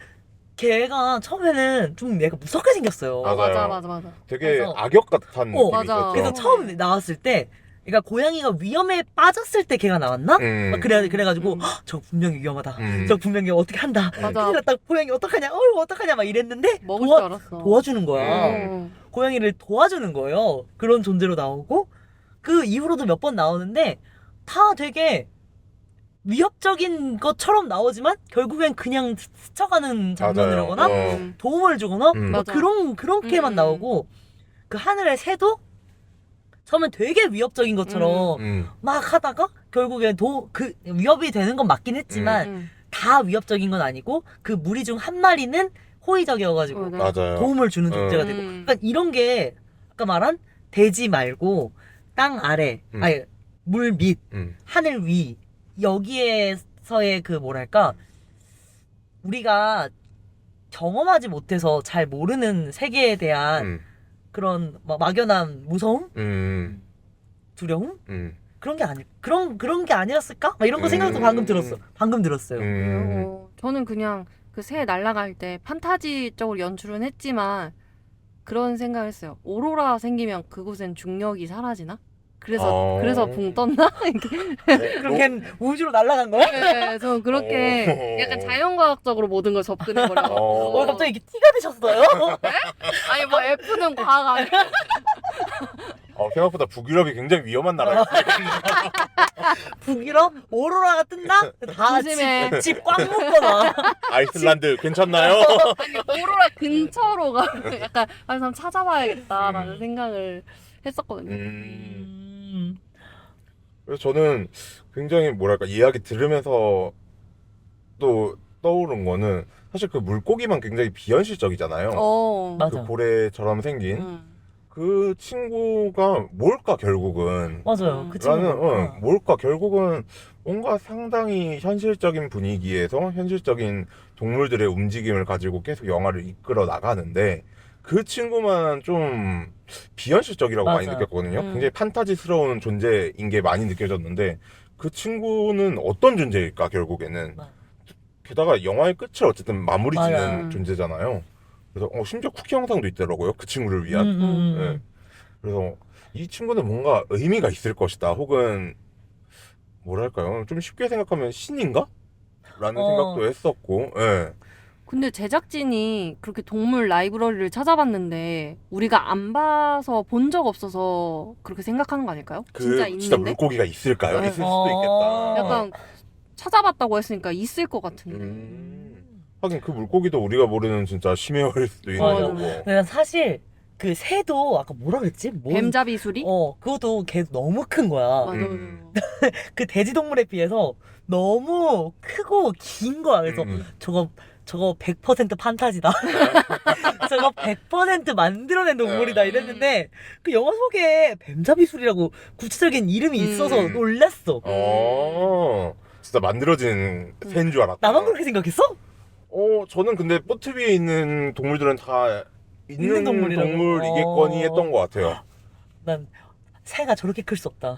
걔가 처음에는 좀 얘가 무섭게 생겼어요. 맞아요. 맞아. 되게 그래서- 악역 같은 느낌이 맞아. 있었죠. 그래서 처음 나왔을 때, 그러니까 고양이가 위험에 빠졌을 때 걔가 나왔나? 막 그래가지고 헉, 저 분명히 위험하다. 저 분명히 어떻게 한다. 맞아. 큰일 났다. 고양이 어떡하냐? 어휴 어떡하냐? 막 이랬는데 먹을 줄 알았어. 도와주는 거야. 어. 고양이를 도와주는 거예요. 그런 존재로 나오고 그 이후로도 몇 번 나오는데 다 되게 위협적인 것처럼 나오지만 결국엔 그냥 스쳐가는 장면을 맞아요. 하거나 도움을 주거나 뭐 맞아. 그렇게만 나오고 그 하늘의 새도 처음엔 되게 위협적인 것처럼 막 하다가 결국엔 그 위협이 되는 건 맞긴 했지만 다 위협적인 건 아니고 그 무리 중 한 마리는 호의적이어가지고 네. 맞아요. 도움을 주는 존재가 되고 그러니까 이런 게 아까 말한 대지 말고 땅 아래 아니 물 밑 하늘 위 여기에서의 그 뭐랄까 우리가 경험하지 못해서 잘 모르는 세계에 대한 그런 막 막연한 무서움, 두려움 그런 게 그런 게 아니었을까? 막 이런 거 생각도 방금 들었어요. 저는 그냥 그 새 날아갈 때 판타지적으로 연출은 했지만 그런 생각을 했어요. 오로라 생기면 그곳엔 중력이 사라지나? 그래서 붕 떴나? 그럼 걔는 우주로 날아간 거야? 네, 저 그렇게 약간 자연과학적으로 모든 걸 접근해버려요. 갑자기 이렇게 티가 되셨어요? 아니 뭐 F는 과학 아니야? 생각보다 북유럽이 굉장히 위험한 나라였어요. 북유럽 오로라가 뜬다? 다 조심해. 집 꽉 묶어놔. 아이슬란드 괜찮나요? 아니 오로라 근처로 가 약간 한번 찾아봐야겠다라는 생각을 했었거든요. 그래서 저는 굉장히 뭐랄까 이야기 들으면서 또 떠오른 거는 사실 그 물고기만 굉장히 비현실적이잖아요. 맞아. 그 고래처럼 생긴 그 친구가 뭘까 결국은 맞아요. 그 라는 친구가. 뭘까 결국은 뭔가 상당히 현실적인 분위기에서 현실적인 동물들의 움직임을 가지고 계속 영화를 이끌어 나가는데 그 친구만 좀 비현실적이라고 많이 맞아요. 느꼈거든요. 굉장히 판타지스러운 존재인 게 많이 느껴졌는데 그 친구는 어떤 존재일까 결국에는. 맞아. 게다가 영화의 끝을 어쨌든 마무리 짓는 맞아. 존재잖아요. 그래서 심지어 쿠키 영상도 있더라고요. 그 친구를 위한. 네. 그래서 이 친구는 뭔가 의미가 있을 것이다. 혹은 뭐랄까요? 좀 쉽게 생각하면 신인가? 라는 생각도 했었고. 예. 근데 제작진이 그렇게 동물 라이브러리를 찾아봤는데 우리가 안 봐서 본 적 없어서 그렇게 생각하는 거 아닐까요? 진짜 있는데? 진짜 물고기가 있을까요? 네. 있을 수도 있겠다. 약간 찾아봤다고 했으니까 있을 것 같은데. 하긴 그 물고기도 우리가 모르는 진짜 심해어일 수도 있는 맞아. 거고. 내가 사실 그 새도 아까 뭐라 그랬지? 뱀잡이 수리? 그것도 걔 너무 큰 거야. 맞아. 그 돼지동물에 비해서 너무 크고 긴 거야. 그래서 저거 100% 판타지다. 저거 100% 만들어낸 동물이다 이랬는데 그 영화 속에 뱀잡이술이라고 구체적인 이름이 있어서 놀랐어. 진짜 만들어진 새인 줄 알았다. 나만 그렇게 생각했어? 저는 근데 보트 위에 있는 동물들은 다 있는 동물이라고? 동물이겠거니 했던 것 같아요. 난 새가 저렇게 클 수 없다.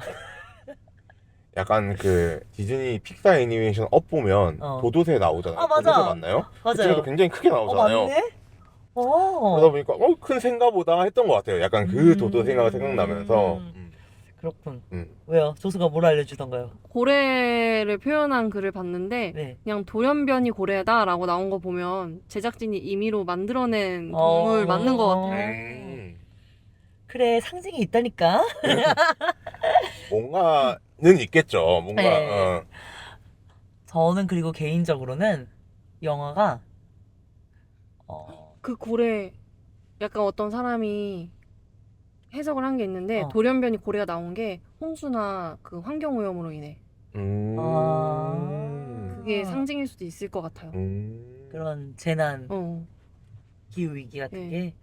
약간 그 디즈니 픽사 애니메이션 업 보면 도도새 나오잖아요. 맞아. 도도새 맞나요? 그 맞아요. 친구도 굉장히 크게 나오잖아요. 맞네? 그러다 보니까 큰 새인가 보다 했던 것 같아요. 약간 그 도도새가 생각나면서. 그렇군. 왜요? 조수가 뭘 알려주던가요? 고래를 표현한 글을 봤는데 네. 그냥 돌연변이 고래다라고 나온 거 보면 제작진이 임의로 만들어낸 동물 맞는 것 같아요. 그래, 상징이 있다니까. 뭔가는 있겠죠. 뭔가. 네. 저는 그리고 개인적으로는 영화가 그 고래 약간 어떤 사람이 해석을 한 게 있는데 어. 돌연변이 고래가 나온 게 홍수나 그 환경 오염으로 인해 그게 상징일 수도 있을 것 같아요. 그런 재난, 어. 기후 위기 같은 네. 게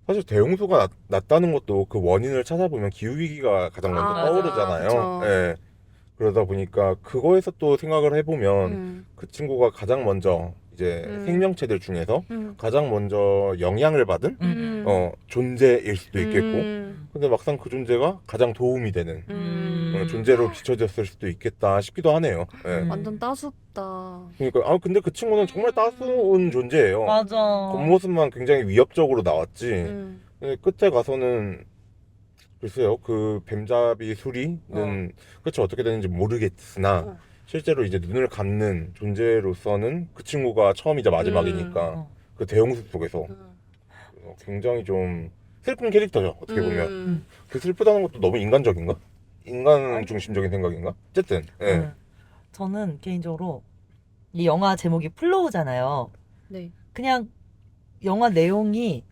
사실 대홍수가 났다는 것도 그 원인을 찾아보면 기후위기가 가장 먼저 맞아. 떠오르잖아요. 그쵸. 예. 그러다 보니까 그거에서 또 생각을 해보면 그 친구가 가장 먼저 이제 생명체들 중에서 가장 먼저 영향을 받은 음. 존재일 수도 있겠고 근데 막상 그 존재가 가장 도움이 되는 존재로 비춰졌을 수도 있겠다 싶기도 하네요. 예. 완전 따숩다. 그러니까 근데 그 친구는 정말 따스운 존재예요. 맞아. 겉모습만 굉장히 위협적으로 나왔지. 음. 근데 끝에 가서는 글쎄요 그 뱀잡이 수리는 끝이 어떻게 되는지 모르겠으나 실제로 이제 눈을 감는 존재로서는 그 친구가 처음이자 마지막이니까 그 대홍수 속에서 굉장히 좀 슬픈 캐릭터죠 어떻게 보면. 그 슬프다는 것도 너무 인간적인가? 인간 중심적인 생각인가? 어쨌든 예. 저는 개인적으로 이 영화 제목이 플로우잖아요. 네. 그냥 영화 내용이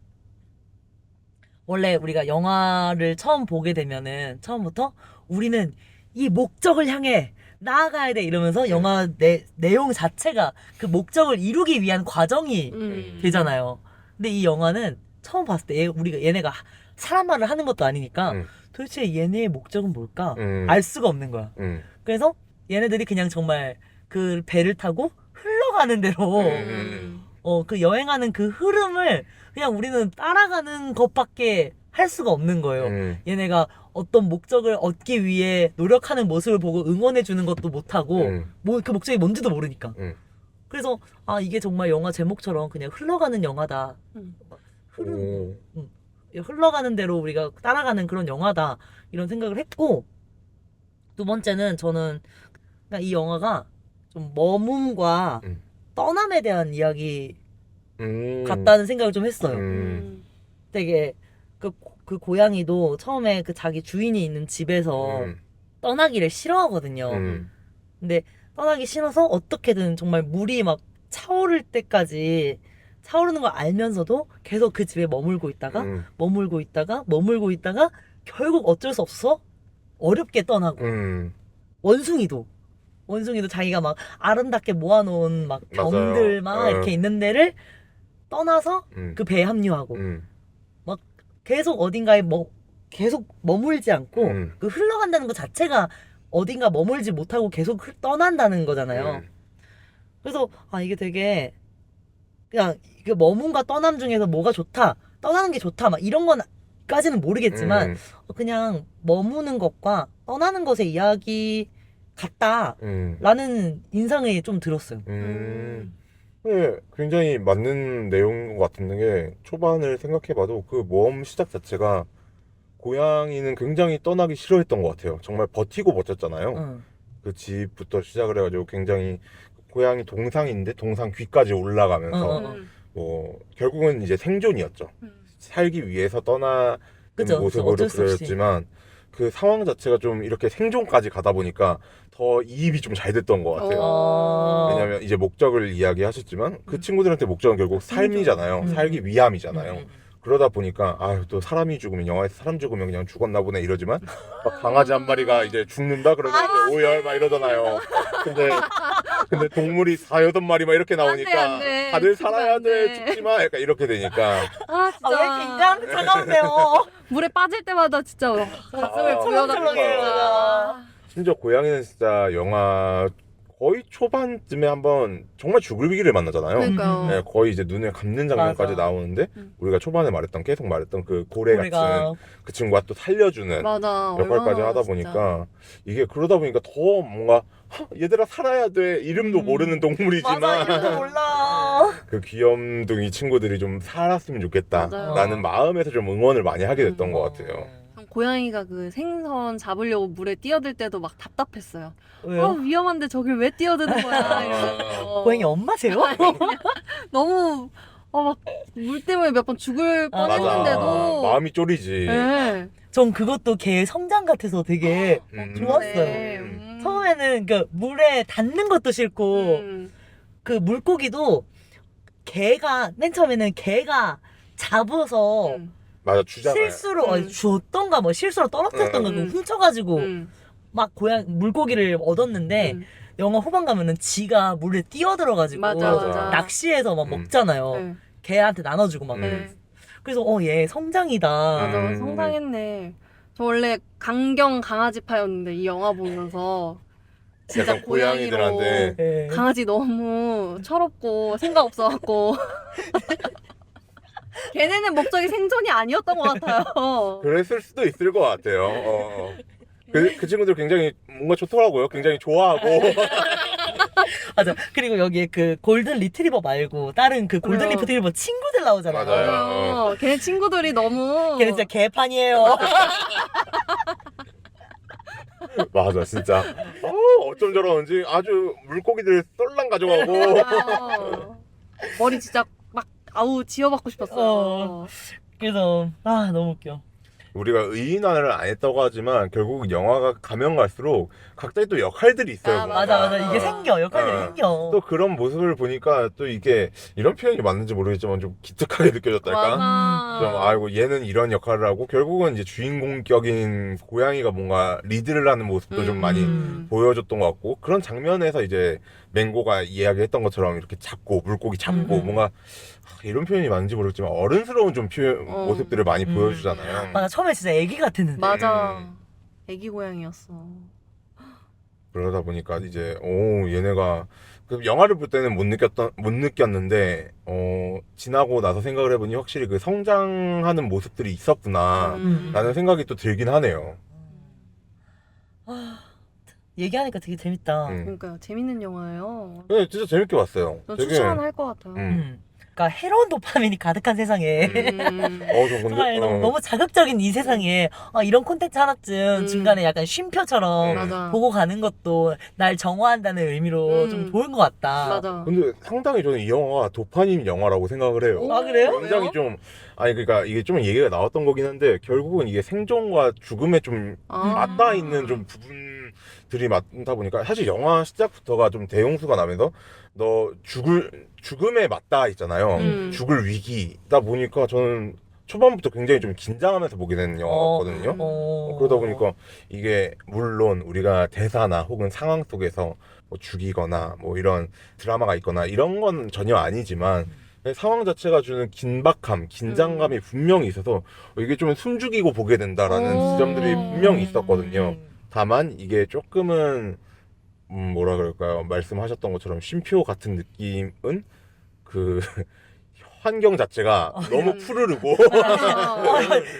원래 우리가 영화를 처음 보게 되면은 처음부터 우리는 이 목적을 향해 나아가야 돼 이러면서 영화 내용 자체가 그 목적을 이루기 위한 과정이 되잖아요. 근데 이 영화는 처음 봤을 때 우리가 얘네가 사람 말을 하는 것도 아니니까 도대체 얘네의 목적은 뭘까 알 수가 없는 거야. 그래서 얘네들이 그냥 정말 그 배를 타고 흘러가는 대로 그 여행하는 그 흐름을 그냥 우리는 따라가는 것밖에 할 수가 없는 거예요. 얘네가 어떤 목적을 얻기 위해 노력하는 모습을 보고 응원해 주는 것도 못하고 뭐 그 목적이 뭔지도 모르니까. 그래서 이게 정말 영화 제목처럼 그냥 흘러가는 영화다. 흐름 흘러가는 대로 우리가 따라가는 그런 영화다 이런 생각을 했고, 두 번째는 저는 그냥 이 영화가 좀 머문과 떠남에 대한 이야기 같다는 생각을 좀 했어요. 되게 그 고양이도 처음에 그 자기 주인이 있는 집에서 떠나기를 싫어하거든요. 근데 떠나기 싫어서 어떻게든 정말 물이 막 차오를 때까지 차오르는 걸 알면서도 계속 그 집에 머물고 있다가 결국 어쩔 수 없어서 어렵게 떠나고 원숭이도 자기가 막 아름답게 모아놓은 막 병들 막 이렇게 있는 데를 떠나서 그 배에 합류하고 막 계속 어딘가에 계속 머물지 않고 그 흘러간다는 것 자체가 어딘가 머물지 못하고 계속 떠난다는 거잖아요. 그래서 이게 되게 그냥 그 머문과 떠남 중에서 뭐가 좋다, 떠나는 게 좋다 막 이런 건까지는 모르겠지만 그냥 머무는 것과 떠나는 것의 이야기 같다라는 인상이 좀 들었어요. 네, 굉장히 맞는 내용인 것 같은 게 초반을 생각해봐도 그 모험 시작 자체가 고양이는 굉장히 떠나기 싫어했던 것 같아요. 정말 버티고 버텼잖아요. 그 집부터 시작을 해가지고 굉장히 고양이 동상인데 동상 귀까지 올라가면서 뭐 결국은 이제 생존이었죠. 살기 위해서 떠나는 모습으로 그려졌지만 그 상황 자체가 좀 이렇게 생존까지 가다 보니까 더 이입이 좀 잘 됐던 것 같아요. 왜냐면 이제 목적을 이야기하셨지만 그 친구들한테 목적은 결국 삶이잖아요. 살기 위함이잖아요. 그러다 보니까 또 사람이 죽으면 영화에서 사람 죽으면 그냥 죽었나 보네 이러지만 막 강아지 한 마리가 이제 죽는다 그러면 이제 오열 막 이러잖아요. 근데 동물이 4-8마리 막 이렇게 나오니까 안 돼. 다들 살아야 돼 죽으면 안 돼. 죽지 마 약간 이렇게 되니까 진짜. 왜 이렇게 인간한테 차가우세요? 물에 빠질 때마다 진짜 가슴을 부여잡고 심지어 고양이는 진짜 영화 거의 초반쯤에 한번 정말 죽을 위기를 만나잖아요. 그러니까요. 네, 거의 이제 눈을 감는 장면까지 맞아. 나오는데 우리가 초반에 계속 말했던 그 고래 같은 그 친구가 또 살려주는 역할까지 하다 보니까 이게 그러다 보니까 더 뭔가 얘들아 살아야 돼 이름도 모르는 동물이지만 맞아, 이름도 몰라. 그 귀염둥이 친구들이 좀 살았으면 좋겠다 맞아요. 라는 마음에서 좀 응원을 많이 하게 됐던 것 같아요. 고양이가 그 생선 잡으려고 물에 뛰어들 때도 막 답답했어요. 왜요? 위험한데 저길 왜 뛰어드는 거야 이러면서. 고양이 엄마세요? 너무 막 물 때문에 몇 번 죽을 뻔했는데도 마음이 쫄이지. 네. 전 그것도 걔 성장 같아서 되게 좋았어요. 처음에는 그 물에 닿는 것도 싫고 그 물고기도 맨 처음에는 걔가 잡아서 맞아 주잖아요. 실수로 줬던가 뭐 실수로 떨어뜨렸던가 그거 훔쳐가지고 막 물고기를 얻었는데 영화 후반 가면은 지가 물에 뛰어들어가지고 맞아. 낚시해서 막 먹잖아요. 걔한테 나눠주고 막. 그래서 얘 성장이다. 맞아, 성장했네. 저 원래 강경 강아지파였는데 이 영화 보면서 진짜 약간 고양이들한테 네. 강아지 너무 철없고 생각 없어갖고 걔네는 목적이 생존이 아니었던 것 같아요. 그랬을 수도 있을 것 같아요. 그 친구들 굉장히 뭔가 좋더라고요. 굉장히 좋아하고. 맞아. 그리고 여기에 그 골든 리트리버 말고 다른 그 골든 어. 리트리버 친구들 나오잖아요. 맞아요. 걔네 친구들이 너무 걔는 진짜 개판이에요. 맞아, 진짜. 어쩜 저러는지 아주 물고기들 썰랑 가져가고. 맞아요. 머리 진짜 막 아우 지어받고 싶었어요. 그래서 너무 웃겨. 우리가 의인화를 안 했다고 하지만 결국 영화가 가면 갈수록 각자의 또 역할들이 있어요. 아, 뭔가. 맞아. 이게 생겨. 역할들이 생겨. 또 그런 모습을 보니까 또 이게 이런 표현이 맞는지 모르겠지만 좀 기특하게 느껴졌달까? 맞아. 좀 아이고 얘는 이런 역할을 하고 결국은 이제 주인공격인 고양이가 뭔가 리드를 하는 모습도 좀 많이 보여줬던 것 같고 그런 장면에서 이제 맹고가 이야기했던 것처럼 이렇게 잡고 물고기 잡고 뭔가 이런 표현이 맞는지 모르겠지만 어른스러운 좀 표현 모습들을 많이 보여주잖아요. 맞아. 처음에 진짜 애기 같았는데. 맞아. 애기 고양이였어. 그러다 보니까 이제 얘네가 그 영화를 볼 때는 못 느꼈는데 지나고 나서 생각을 해보니 확실히 그 성장하는 모습들이 있었구나 라는 생각이 또 들긴 하네요. 얘기하니까 되게 재밌다. 그러니까 재밌는 영화예요. 네, 진짜 재밌게 봤어요. 전 되게 추천할 것 같아요. 그러니까 해로운 도파민이 가득한 세상에 저 근데 정말 너무 자극적인 이 세상에 이런 콘텐츠 하나쯤 중간에 약간 쉼표처럼 맞아. 보고 가는 것도 날 정화한다는 의미로 좀 좋은 것 같다. 맞아. 근데 상당히 저는 이 영화가 도파민 영화라고 생각을 해요. 아, 그래요? 굉장히 좀 그러니까 이게 좀 얘기가 나왔던 거긴 한데 결국은 이게 생존과 죽음에 좀 맞닿아 있는 좀 부분들이 많다 보니까 사실 영화 시작부터가 좀 대용수가 나면서 너 죽음에 맞닿아 있잖아요. 죽을 위기다 보니까 저는 초반부터 굉장히 좀 긴장하면서 보게 되는 영화거든요. 그러다 보니까 이게 물론 우리가 대사나 혹은 상황 속에서 뭐 죽이거나 뭐 이런 드라마가 있거나 이런 건 전혀 아니지만 상황 자체가 주는 긴박함, 긴장감이 분명히 있어서 이게 좀 숨죽이고 보게 된다라는 지점들이 분명히 있었거든요. 다만 이게 조금은 뭐라 그럴까요? 말씀하셨던 것처럼 쉼표 같은 느낌은 그 환경 자체가 너무 푸르르고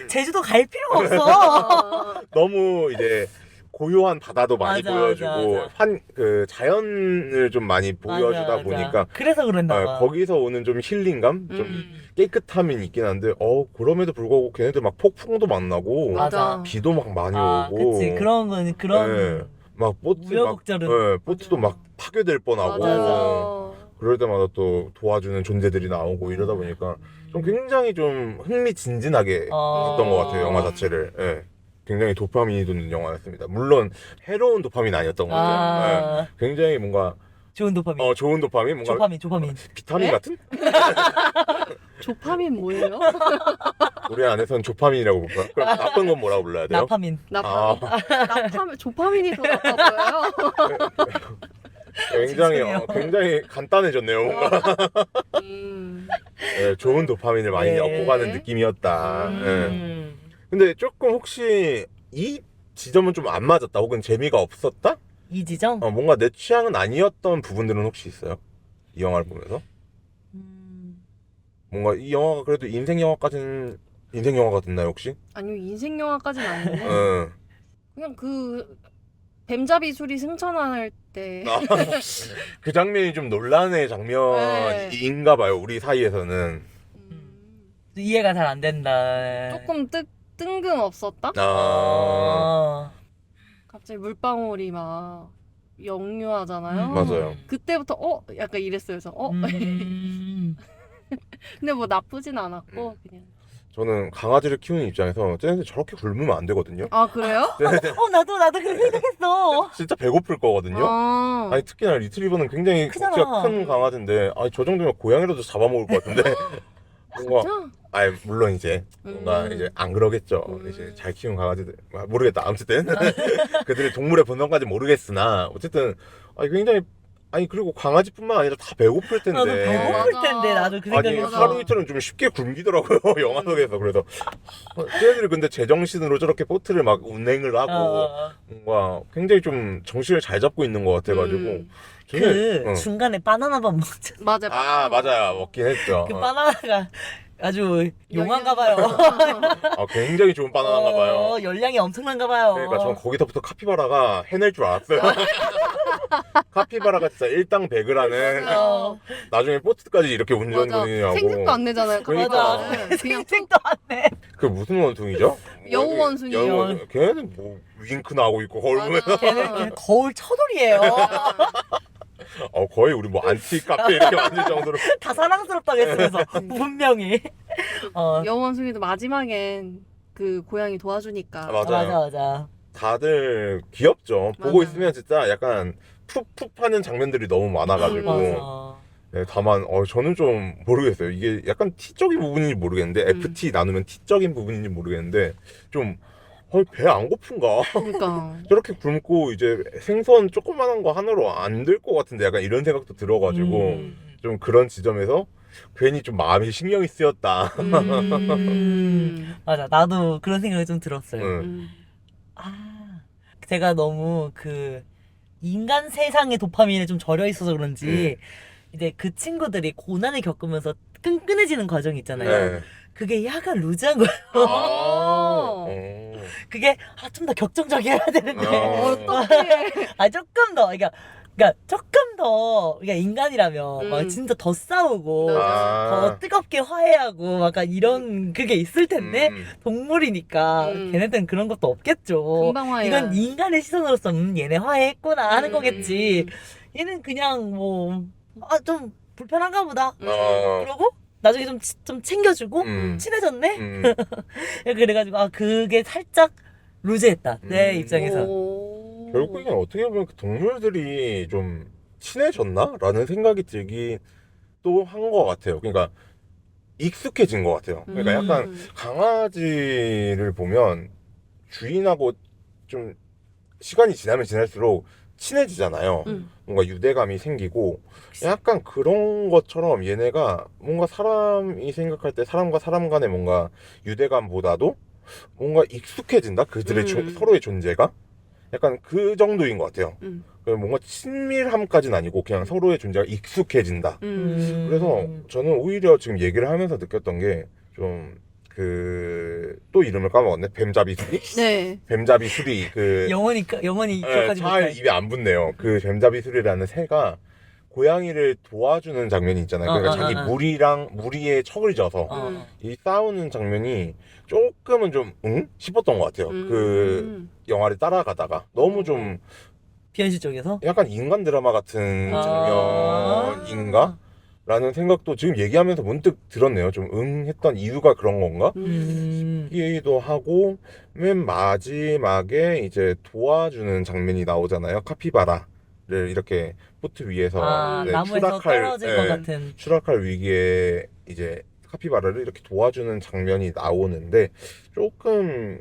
제주도 갈 필요가 없어. 너무 이제 고요한 바다도 많이 맞아, 보여주고 맞아. 그 자연을 좀 많이 보여주다 맞아. 보니까 그래서 그랬나 봐. 거기서 오는 좀 힐링감, 좀 깨끗함이 있긴 한데 그럼에도 불구하고 걔네들 막 폭풍도 만나고 맞아. 비도 막 많이 오고 그치. 그런 건 그런 막 보트 우여곡절은 보트도 막 파괴될 뻔하고 맞아. 그럴 때마다 또 도와주는 존재들이 나오고 이러다 보니까 좀 굉장히 좀 흥미진진하게 봤던 것 같아요, 영화 자체를. 예. 굉장히 도파민이 돋는 영화였습니다. 물론 해로운 도파민 아니었던 것 같아요. 예. 굉장히 뭔가 좋은 도파민. 좋은 도파민, 뭔가 조파민. 비타민 네? 같은? 조파민 뭐예요? 우리 안에서는 조파민이라고 볼까요? 그럼 나쁜 건 뭐라고 불러야 돼요? 나파민. 나파민 조파민이 더 나빠 보여요. 굉장히 간단해졌네요, 뭔가. 예, 좋은 도파민을 많이 네. 얻고 가는 느낌이었다. 예. 근데 조금 혹시 이 지점은 좀 안 맞았다 혹은 재미가 없었다? 이 지점? 뭔가 내 취향은 아니었던 부분들은 혹시 있어요? 이 영화를 보면서? 뭔가 이 영화가 그래도 인생 영화가 됐나요 혹시? 아니요 인생 영화까지는 아닌데 응. 그냥 그 뱀잡이 술이 승천할 때 그 장면이 좀 논란의 장면인가 봐요, 우리 사이에서는. 이해가 잘 안 된다. 조금 뜬금없었다? 갑자기 물방울이 막 역류하잖아요. 맞아요. 그때부터 약간 이랬어요. 그래서 근데 뭐 나쁘진 않았고 그냥. 저는 강아지를 키우는 입장에서 쟤네들 저렇게 굶으면 안 되거든요. 아 그래요? 나도 그렇게 생각했어. 진짜 배고플 거거든요. 아니 특히나 리트리버는 굉장히 크잖아. 덩치가 큰 강아지인데 저 정도면 고양이라도 잡아먹을 것 같은데 뭔가 진짜? 물론 이제 뭔가 이제 안 그러겠죠. 이제 잘 키운 강아지들 모르겠다. 아무튼 그들의 동물의 본성까지 모르겠으나 어쨌든 굉장히 아니 그리고 강아지뿐만 아니라 다 배고플 텐데. 나도 배고플 맞아. 텐데 나도 그 아니 생각했어. 하루 이틀은 좀 쉽게 굶기더라고요 영화 속에서. 그래서 쟤들이 근데 제정신으로 저렇게 보트를 막 운행을 하고 뭔가 굉장히 좀 정신을 잘 잡고 있는 것 같아가지고 그 어. 중간에 바나나밥 먹자. 맞아. 아 맞아요 먹긴 했죠. 그 바나나가 아주 용한가 봐요. 아 굉장히 좋은 바나나인가 봐요. 열량이 엄청난가 봐요. 그러니까 전 거기서부터 카피바라가 해낼 줄 알았어요. 카피바라가 진짜 일당백을하는 나중에 보트까지 이렇게 맞아. 운전군인이라고. 생각도 안 내잖아요. 그러니까. 그거는. 그냥 생색도 안 내. 그 무슨 원숭이죠? 여우 원숭이요. 여우 걔는 뭐 윙크나 하고 있고 거울 보면서 걔는 거울 처돌이에요. 거의 우리 뭐 안티 카페 이렇게 만들 정도로. 다 사랑스럽다고 했으면서 분명히. 여우 원숭이도 마지막엔 그 고양이 도와주니까. 맞아요. 맞아. 다들 귀엽죠. 보고 맞아. 있으면 진짜 약간 푹푹하는 장면들이 너무 많아가지고. 맞아. 네, 다만 저는 좀 모르겠어요. 이게 약간 T적인 부분인지 모르겠는데 FT 나누면 T적인 부분인지 모르겠는데 좀 배 안 고픈가? 그러니까. 저렇게 굶고 이제 생선 조그만한 거 하나로 안 될 것 같은데 약간 이런 생각도 들어가지고 좀 그런 지점에서 괜히 좀 마음이 신경이 쓰였다. 맞아. 나도 그런 생각이 좀 들었어요. 응. 제가 너무 그 인간 세상의 도파민에 좀 절여 있어서 그런지 이제 그 친구들이 고난을 겪으면서 끈끈해지는 과정이 있잖아요. 네. 그게 약간 루즈한 거예요. 그게 좀 더 격정적이어야 되는데 어떡해. 조금 더 그러니까 조금 더 그러니까 인간이라면 막 진짜 더 싸우고 더 뜨겁게 화해하고 약간 이런 그게 있을 텐데 동물이니까 걔네들은 그런 것도 없겠죠. 금방 화해. 이건 인간의 시선으로서 얘네 화해했구나 하는 거겠지. 얘는 그냥 뭐 좀 불편한가 보다. 그러고 나중에 좀 챙겨주고 친해졌네. 그래가지고 그게 살짝 루즈했다 내 입장에서. 결국엔 어떻게 보면 그 동물들이 좀 친해졌나라는 생각이 들기도 한 것 같아요. 그러니까 익숙해진 것 같아요. 그러니까 약간 강아지를 보면 주인하고 좀 시간이 지나면 지날수록 친해지잖아요. 뭔가 유대감이 생기고 약간 그런 것처럼 얘네가 뭔가 사람이 생각할 때 사람과 사람 간의 뭔가 유대감보다도 뭔가 익숙해진다? 그들의 서로의 존재가? 약간 그 정도인 것 같아요. 뭔가 친밀함까지는 아니고 그냥 서로의 존재가 익숙해진다. 그래서 저는 오히려 지금 얘기를 하면서 느꼈던 게 좀 또 이름을 까먹었네. 뱀잡이 수리? 네. 뱀잡이 수리 영원히 기억하지 잘 못할. 입에 안 붙네요. 그 뱀잡이 수리라는 새가 고양이를 도와주는 장면이 있잖아요. 그러니까 자기 무리에 척을 져서 이 싸우는 장면이 조금은 좀 싶었던 것 같아요. 그 영화를 따라가다가 너무 좀 비현실적에서 약간 인간 드라마 같은 장면인가? 라는 생각도 지금 얘기하면서 문득 들었네요. 좀 했던 이유가 그런 건가? 싶기도 하고 맨 마지막에 이제 도와주는 장면이 나오잖아요. 카피바라를 이렇게 보트 위에서 나무에서 떨어질 것 같은 추락할 위기에 이제 카피바라를 이렇게 도와주는 장면이 나오는데 조금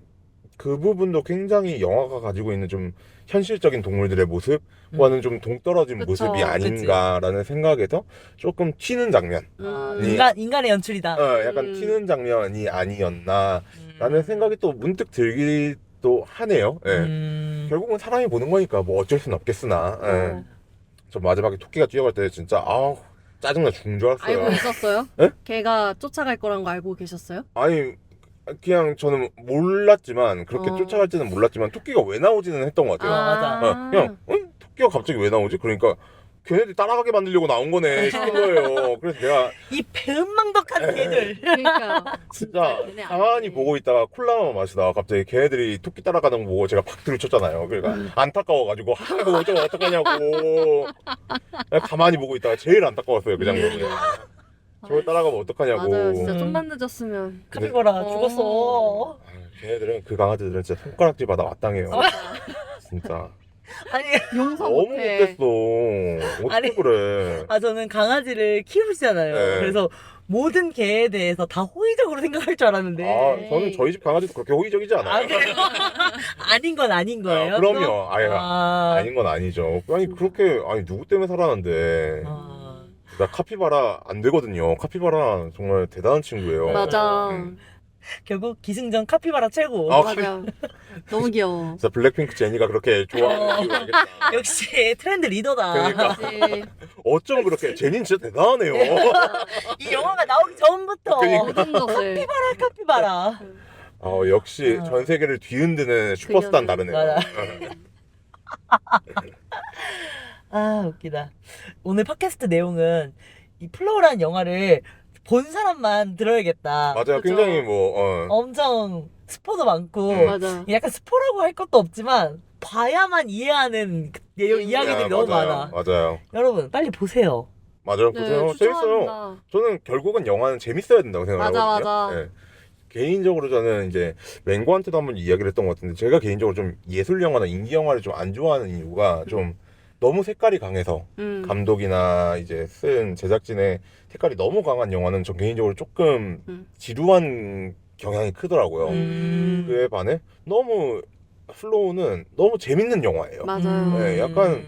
그 부분도 굉장히 영화가 가지고 있는 좀 현실적인 동물들의 모습과는 좀 동떨어진 그쵸, 모습이 아닌가라는 생각에서 조금 튀는 장면. 인간의 연출이다. 약간 튀는 장면이 아니었나라는 생각이 또 문득 들기도 하네요. 결국은 사람이 보는 거니까 뭐 어쩔 순 없겠으나. 저 마지막에 토끼가 뛰어갈 때 진짜 짜증나 죽는 줄 알았어요. 알고 있었어요? 네? 걔가 쫓아갈 거란 거 알고 계셨어요? 아니 그냥 저는 몰랐지만 그렇게 쫓아갈지는 몰랐지만 토끼가 왜 나오지는 했던 것 같아요. 맞아. 그냥 토끼가 갑자기 왜 나오지? 그러니까 걔네들이 따라가게 만들려고 나온 거네 싶은 거예요. 그래서 내가 이 배은망덕한 개들. 그러니까 진짜 걔네 가만히 아니네. 보고 있다가 콜라만 마시다가 갑자기 걔네들이 토끼 따라가는 거 보고 제가 팍 들이쳤잖아요. 그러니까 안타까워가지고 이거 좀 어떡하냐고 가만히 보고 있다가 제일 안타까웠어요 그 장면이. 저걸 따라가면 어떡하냐고. 맞아요. 진짜 좀만 늦었으면. 카피바라 죽었어. 걔네들은 그 강아지들은 진짜 손가락질마다 마땅해요. 진짜 아니, 용서 너무 못해. 못됐어. 어떻게 아니, 그래? 저는 강아지를 키우시잖아요. 네. 그래서 모든 개에 대해서 다 호의적으로 생각할 줄 알았는데. 아, 저는 저희 집 강아지도 그렇게 호의적이지 않아요. 그래요? 아닌 건 아닌 거예요? 아, 그럼요. 아, 아닌 건 아니죠. 아니 그렇게 누구 때문에 살아는데 아. 나 카피바라 안 되거든요. 카피바라 정말 대단한 친구예요. 맞아. 결국 기승전 카피바라 최고. 아, 맞아. 너무 귀여워. 진짜 블랙핑크 제니가 그렇게 좋아하는 이유가 알겠다. 역시 트렌드 리더다. 그러니까 그치. 어쩜 그렇게 제니는 진짜 대단하네요. 이 영화가 나오기 전부터 그러니까. 모든 것을. 카피바라. 역시 아. 전 세계를 뒤흔드는 슈퍼스타는 그녀는. 다르네요. 맞아. 아 웃기다. 오늘 팟캐스트 내용은 이 플로우라는 영화를 본 사람만 들어야겠다. 맞아요. 그죠. 굉장히 엄청 스포도 많고 맞아. 약간 스포라고 할 것도 없지만 봐야만 이해하는 그 내용 이야기들이 너무 많아. 맞아요. 여러분 빨리 보세요. 맞아요. 네, 보세요. 재밌어요. 추천합니다. 저는 결국은 영화는 재밌어야 된다고 생각하거든요. 맞아. 네. 개인적으로 저는 이제 맹구한테도 한번 이야기를 했던 것 같은데 제가 개인적으로 좀 예술 영화나 인기 영화를 좀 안 좋아하는 이유가 좀 너무 색깔이 강해서 감독이나 이제 쓴 제작진의 색깔이 너무 강한 영화는 전 개인적으로 조금 지루한 경향이 크더라고요. 그에 반해 너무 플로우는 너무 재밌는 영화예요. 맞아요. 네, 약간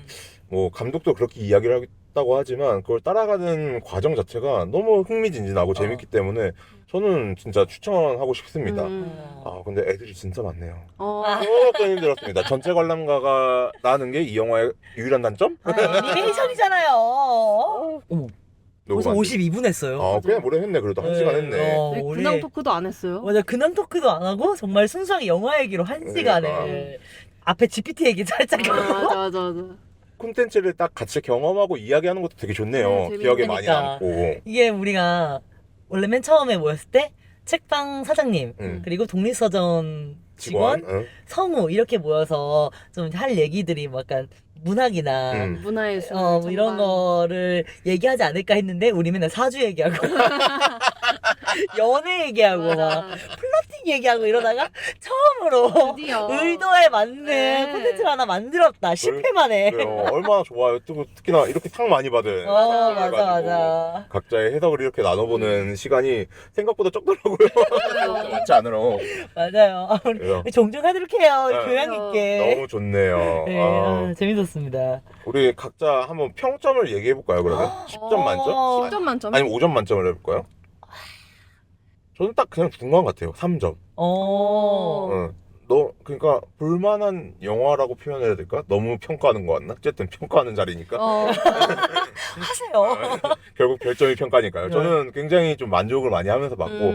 뭐 감독도 그렇게 이야기를 하겠다고 하지만 그걸 따라가는 과정 자체가 너무 흥미진진하고 재밌기 때문에 저는 진짜 추천하고 싶습니다. 근데 애들이 진짜 많네요. 조금 힘들었습니다. 전체 관람가가 나는 게 이 영화의 유일한 단점? 애니메이션이잖아요. 어머, 벌써 너무 52분 했어요. 꽤나 오래 했네. 그래도 1시간 했네. 네, 근황 토크도 안 했어요. 맞아, 근황 토크도 안 하고 정말 순수하게 영화 얘기로 1시간을 그러니까. 앞에 GPT 얘기 살짝 하고 맞아. 콘텐츠를 딱 같이 경험하고 이야기하는 것도 되게 좋네요. 네, 기억에 많이 재밌으니까. 남고. 이게 우리가 원래 맨 처음에 모였을 때 책방 사장님 그리고 독립서점 직원, 응? 성우 이렇게 모여서 좀 할 얘기들이 뭐 약간 문학이나 문화예술 뭐 이런 거를 얘기하지 않을까 했는데 우리 맨날 사주 얘기하고 연애 얘기하고 막 플러팅 얘기하고 이러다가 처음으로 드디어. 의도에 맞는 네. 콘텐츠를 하나 만들었다. 10회 만에. 그래요. 얼마나 좋아요. 특히나 이렇게 상 많이 받은. 맞아. 각자의 해석을 이렇게 나눠보는 시간이 생각보다 적더라고요. 많지 않으러. 맞아요. 그래요. 우리 종종 하도록 해요. 네. 교양 있게. 너무 좋네요. 네, 재밌었습니다. 우리 각자 한번 평점을 얘기해볼까요, 그러면? 10점 만점? 10점 만점. 아니면 5점 만점을 해볼까요? 저는 딱 그냥 중간 같아요. 3점. 그러니까 볼만한 영화라고 표현해야 될까? 너무 평가하는 거 같나? 어쨌든 평가하는 자리니까. 하세요. 결국 별점이 평가니까요. 네. 저는 굉장히 좀 만족을 많이 하면서 봤고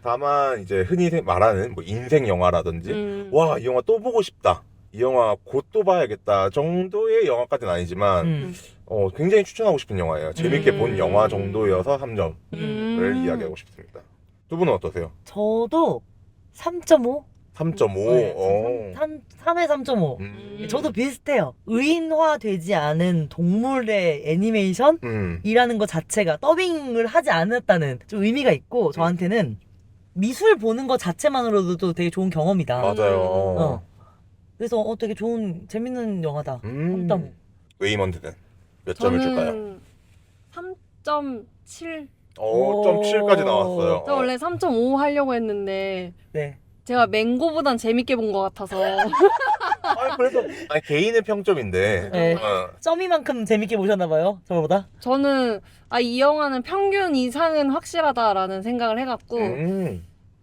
다만 이제 흔히 말하는 뭐 인생 영화라든지 와, 이 영화 또 보고 싶다. 이 영화 곧 또 봐야겠다 정도의 영화까지는 아니지만 굉장히 추천하고 싶은 영화예요. 재밌게 본 영화 정도여서 3점을 이야기하고 싶습니다. 두 분은 어떠세요? 저도 3.5? 3.5? 네, 3에 3.5. 저도 비슷해요. 의인화되지 않은 동물의 애니메이션이라는 것 자체가 더빙을 하지 않았다는 좀 의미가 있고 저한테는 미술 보는 것 자체만으로도 되게 좋은 경험이다. 맞아요. 그래서 되게 좋은 재밌는 영화다. 3.5. 웨이먼드는 몇 점을 줄까요? 3.7. 7까지 나왔어요. 저 원래 3.5 하려고 했는데 네. 제가 맹고보단 재밌게 본 것 같아서 그래도 개인의 평점인데. 네. 점이만큼 재밌게 보셨나봐요. 저보다. 저는 이 영화는 평균 이상은 확실하다라는 생각을 해갖고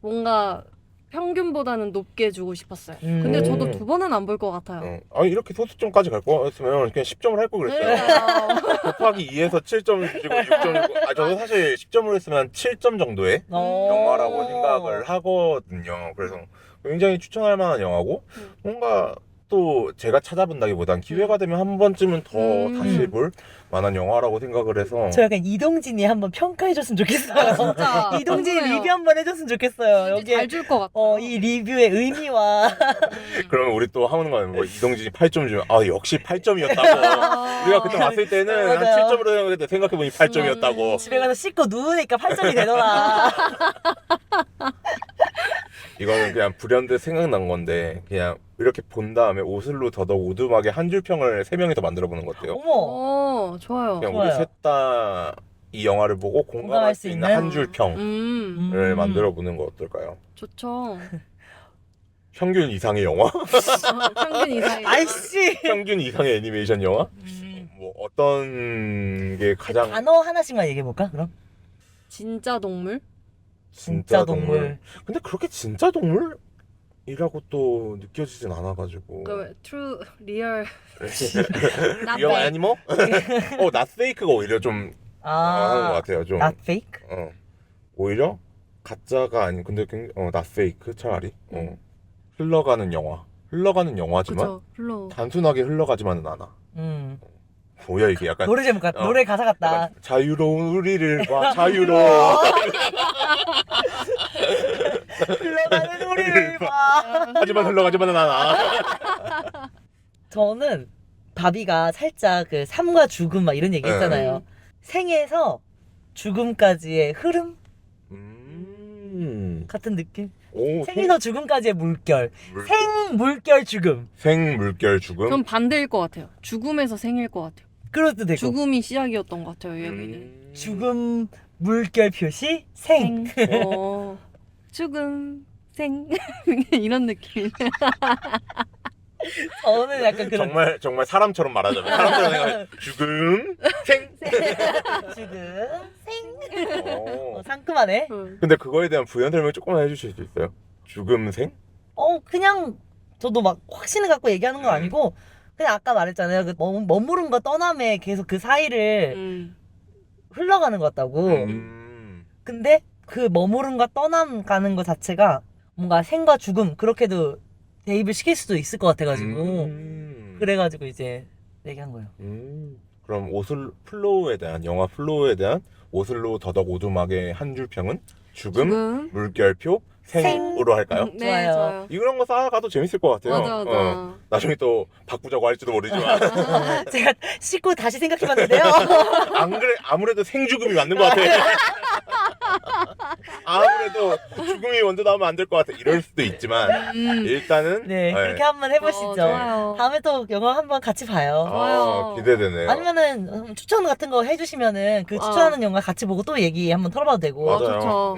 뭔가 평균보다는 높게 주고 싶었어요. 근데 저도 2번은 안 볼 것 같아요. 이렇게 소수점까지 갈 거였으면 그냥 10점을 할 걸 그랬어요. 곱하기 2에서 7점을 주시고 6점을 저도 사실 10점을 했으면 7점 정도의 영화라고 생각을 하거든요. 그래서 굉장히 추천할 만한 영화고 뭔가 또 제가 찾아본다기보단 기회가 되면 한 번쯤은 더 다시 볼 만한 영화라고 생각을 해서 저 약간 이동진이 한번 평가해줬으면 좋겠어요. 진짜 이동진이 궁금해요. 리뷰 한번 해줬으면 좋겠어요. 여기에 잘 줄 것 같아요. 이 리뷰의 의미와 그러면 우리 또 하는 거는 뭐 이동진이 8점 주면 역시 8점이었다고 우리가 그때 봤을 때는 한 맞아요. 7점으로 생각했는데 생각해보니 8점이었다고 집에 가서 씻고 누우니까 8점이 되더라. 이거는 그냥 불현듯 생각난 건데 그냥 이렇게 본 다음에 오슬로 더덕 오두막의 한 줄평을 3명이서 만들어 보는 것 같아요. 어머. 좋아요. 그냥 좋아요. 우리 셋 다 이 영화를 보고 공감할 수 있는 한 줄평을 만들어 보는 거 어떨까요? 좋죠. 평균 이상의 영화? 평균 이상이. 아이씨. 평균 이상의 애니메이션 영화? 뭐 어떤 게 가장 단어 하나씩만 얘기해 볼까? 그럼. 진짜 동물? 진짜 동물. 근데 그렇게 진짜 동물이라고 또 느껴지진 않아가지고. 그 true, real. Not 리얼 fake. 애니멀? not fake가 오히려 좀 하는 것 같아요. 좀. not fake? 오히려 가짜가 아닌 근데 not fake 차라리. 흘러가는 영화. 흘러가는 영화지만 그죠. 흘러. 단순하게 흘러가지만은 않아. 뭐야 이게 약간 노래 제목 같다. 노래 가사 같다. 약간 자유로운 우리를 봐 자유로워. 흘러가는 우리를 봐. 하지만 흘러가지만은 않아. 저는 바비가 살짝 그 삶과 죽음 막 이런 얘기 했잖아요. 생에서 죽음까지의 흐름 같은 느낌. 오, 생에서 죽음까지의 물결. 물- 생물결 죽음. 생물결 죽음. 전 반대일 것 같아요. 죽음에서 생일 것 같아요. 그것도 되고. 죽음이 시작이었던 것 같아요, 여기는. 죽음 물결 표시 생. 죽음, 생. 이런 느낌. 저는 약간 그런 정말 사람처럼 말하자면 사람처럼 생각해. 죽음 생. 죽음 생. 어. 상큼하네. 근데 그거에 대한 부연 설명 조금만 해주실 수 있어요? 죽음 생? 그냥 저도 막 확신을 갖고 얘기하는 건 아니고 그냥 아까 말했잖아요. 그 머무른과 떠남에 계속 그 사이를 흘러가는 것 같다고. 근데 그 머무름과 떠남 가는 것 자체가 뭔가 생과 죽음 그렇게도 대입을 시킬 수도 있을 것 같아가지고 그래가지고 이제 얘기한 거예요. 그럼 플로우에 대한 영화 플로우에 대한 오슬로 더덕 오두막의 한 줄평은 죽음, 물결표, 생으로 할까요? 네, 좋아요. 좋아요. 이런 거 쌓아가도 재밌을 것 같아요. 맞아. 나중에 또 바꾸자고 할지도 모르지만 제가 씻고 다시 생각해봤는데요. 안 그래 아무래도 생죽음이 맞는 것 같아. 아무래도 죽음이 먼저 나오면 안 될 것 같아. 이럴 수도 있지만 일단은 네, 그렇게 한번 해보시죠. 좋아요. 다음에 또 영화 한번 같이 봐요. 좋아요. 기대되네요. 아니면은 추천 같은 거 해주시면은 그 추천하는 영화 같이 보고 또 얘기 한번 털어봐도 되고. 맞아요. 좋죠.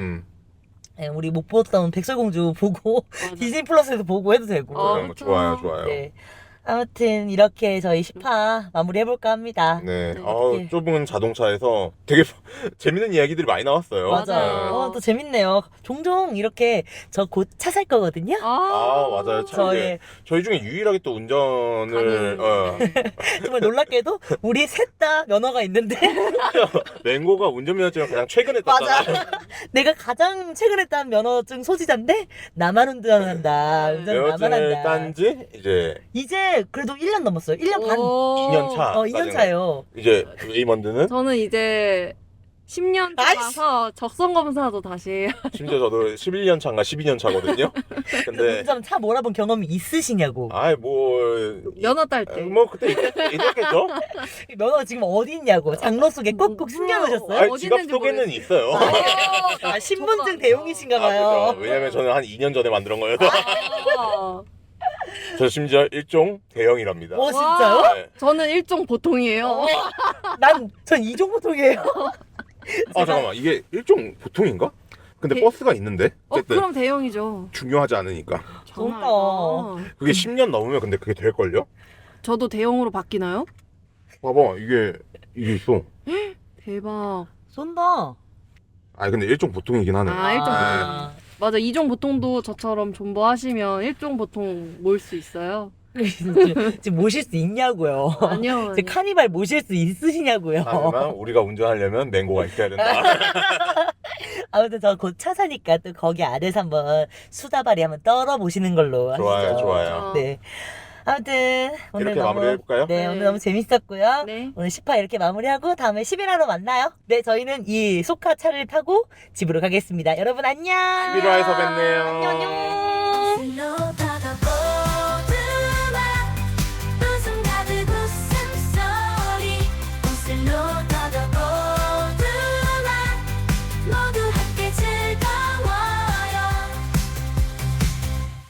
네, 우리 못 보던 백설공주 보고 맞아. 디즈니 플러스에서 보고 해도 되고. 그렇죠. 좋아요. 네. 아무튼 이렇게 저희 10화 마무리해볼까 합니다. 네. 네. 좁은 자동차에서 되게 재밌는 이야기들이 많이 나왔어요. 맞아요. 또 재밌네요. 종종 이렇게 저 곧 차 살 거거든요. 맞아요. 참 이게 저희 중에 유일하게 또 운전을 정말 놀랍게도 우리 셋 다 면허가 있는데 맹고가 운전면허증을 가장 최근에 땄잖아요. 맞아. 내가 가장 최근에 딴 면허증 소지자인데 나만 운전한다. 운전 나만 면허증을 한다. 딴지 이제 그래도 1년 넘었어요. 1년 반. 2년 차. 2년 차예요. 이제 웨이먼드는 저는 이제 10년 차라서 적성 검사도 다시. 심지어 저도 11년 차인가 12년 차거든요. 근데 운전 차 몰아본 경험이 있으시냐고. 면허 딸 때. 그때 있었겠죠? 면허가 지금 어디 있냐고. 장로 속에 꼭꼭 숨겨놓으셨어요? 어디 지갑 있는지 속에는 있어요. 신분증 대용이신가 봐요. 그죠. 왜냐면 저는 한 2년 전에 만든 거여서. 아, 저 심지어 일종 대형이랍니다. 진짜요? 네. 저는 일종 보통이에요. 전 이종보통이에요. 잠깐만 이게 일종 보통인가? 근데 버스가 있는데 어쨌든 그럼 대형이죠. 중요하지 않으니까 좋다. 그게 10년 넘으면 근데 그게 될걸요? 저도 대형으로 바뀌나요? 봐봐 이게 있어. 대박. 쏜다. 근데 일종 보통이긴 하네. 일종 보통. 맞아, 이종 보통도 저처럼 존버하시면 일종 보통 몰 수 있어요. 지금 모실 수 있냐고요. 아니요. 지금 카니발 모실 수 있으시냐고요. 하지만 우리가 운전하려면 맹고가 있어야 된다. 아무튼 저 곧 차 사니까 또 거기 안에서 한번 수다발이 한번 떨어보시는 걸로 좋아요, 하시죠. 좋아요. 네. 아무튼 오늘 이렇게 너무 마무리해볼까요? 네, 네. 오늘 너무 재밌었고요. 네. 오늘 10화 이렇게 마무리하고 다음에 11화로 만나요. 네, 저희는 이 소카 차를 타고 집으로 가겠습니다. 여러분 안녕. 11화에서 뵙네요. 안녕.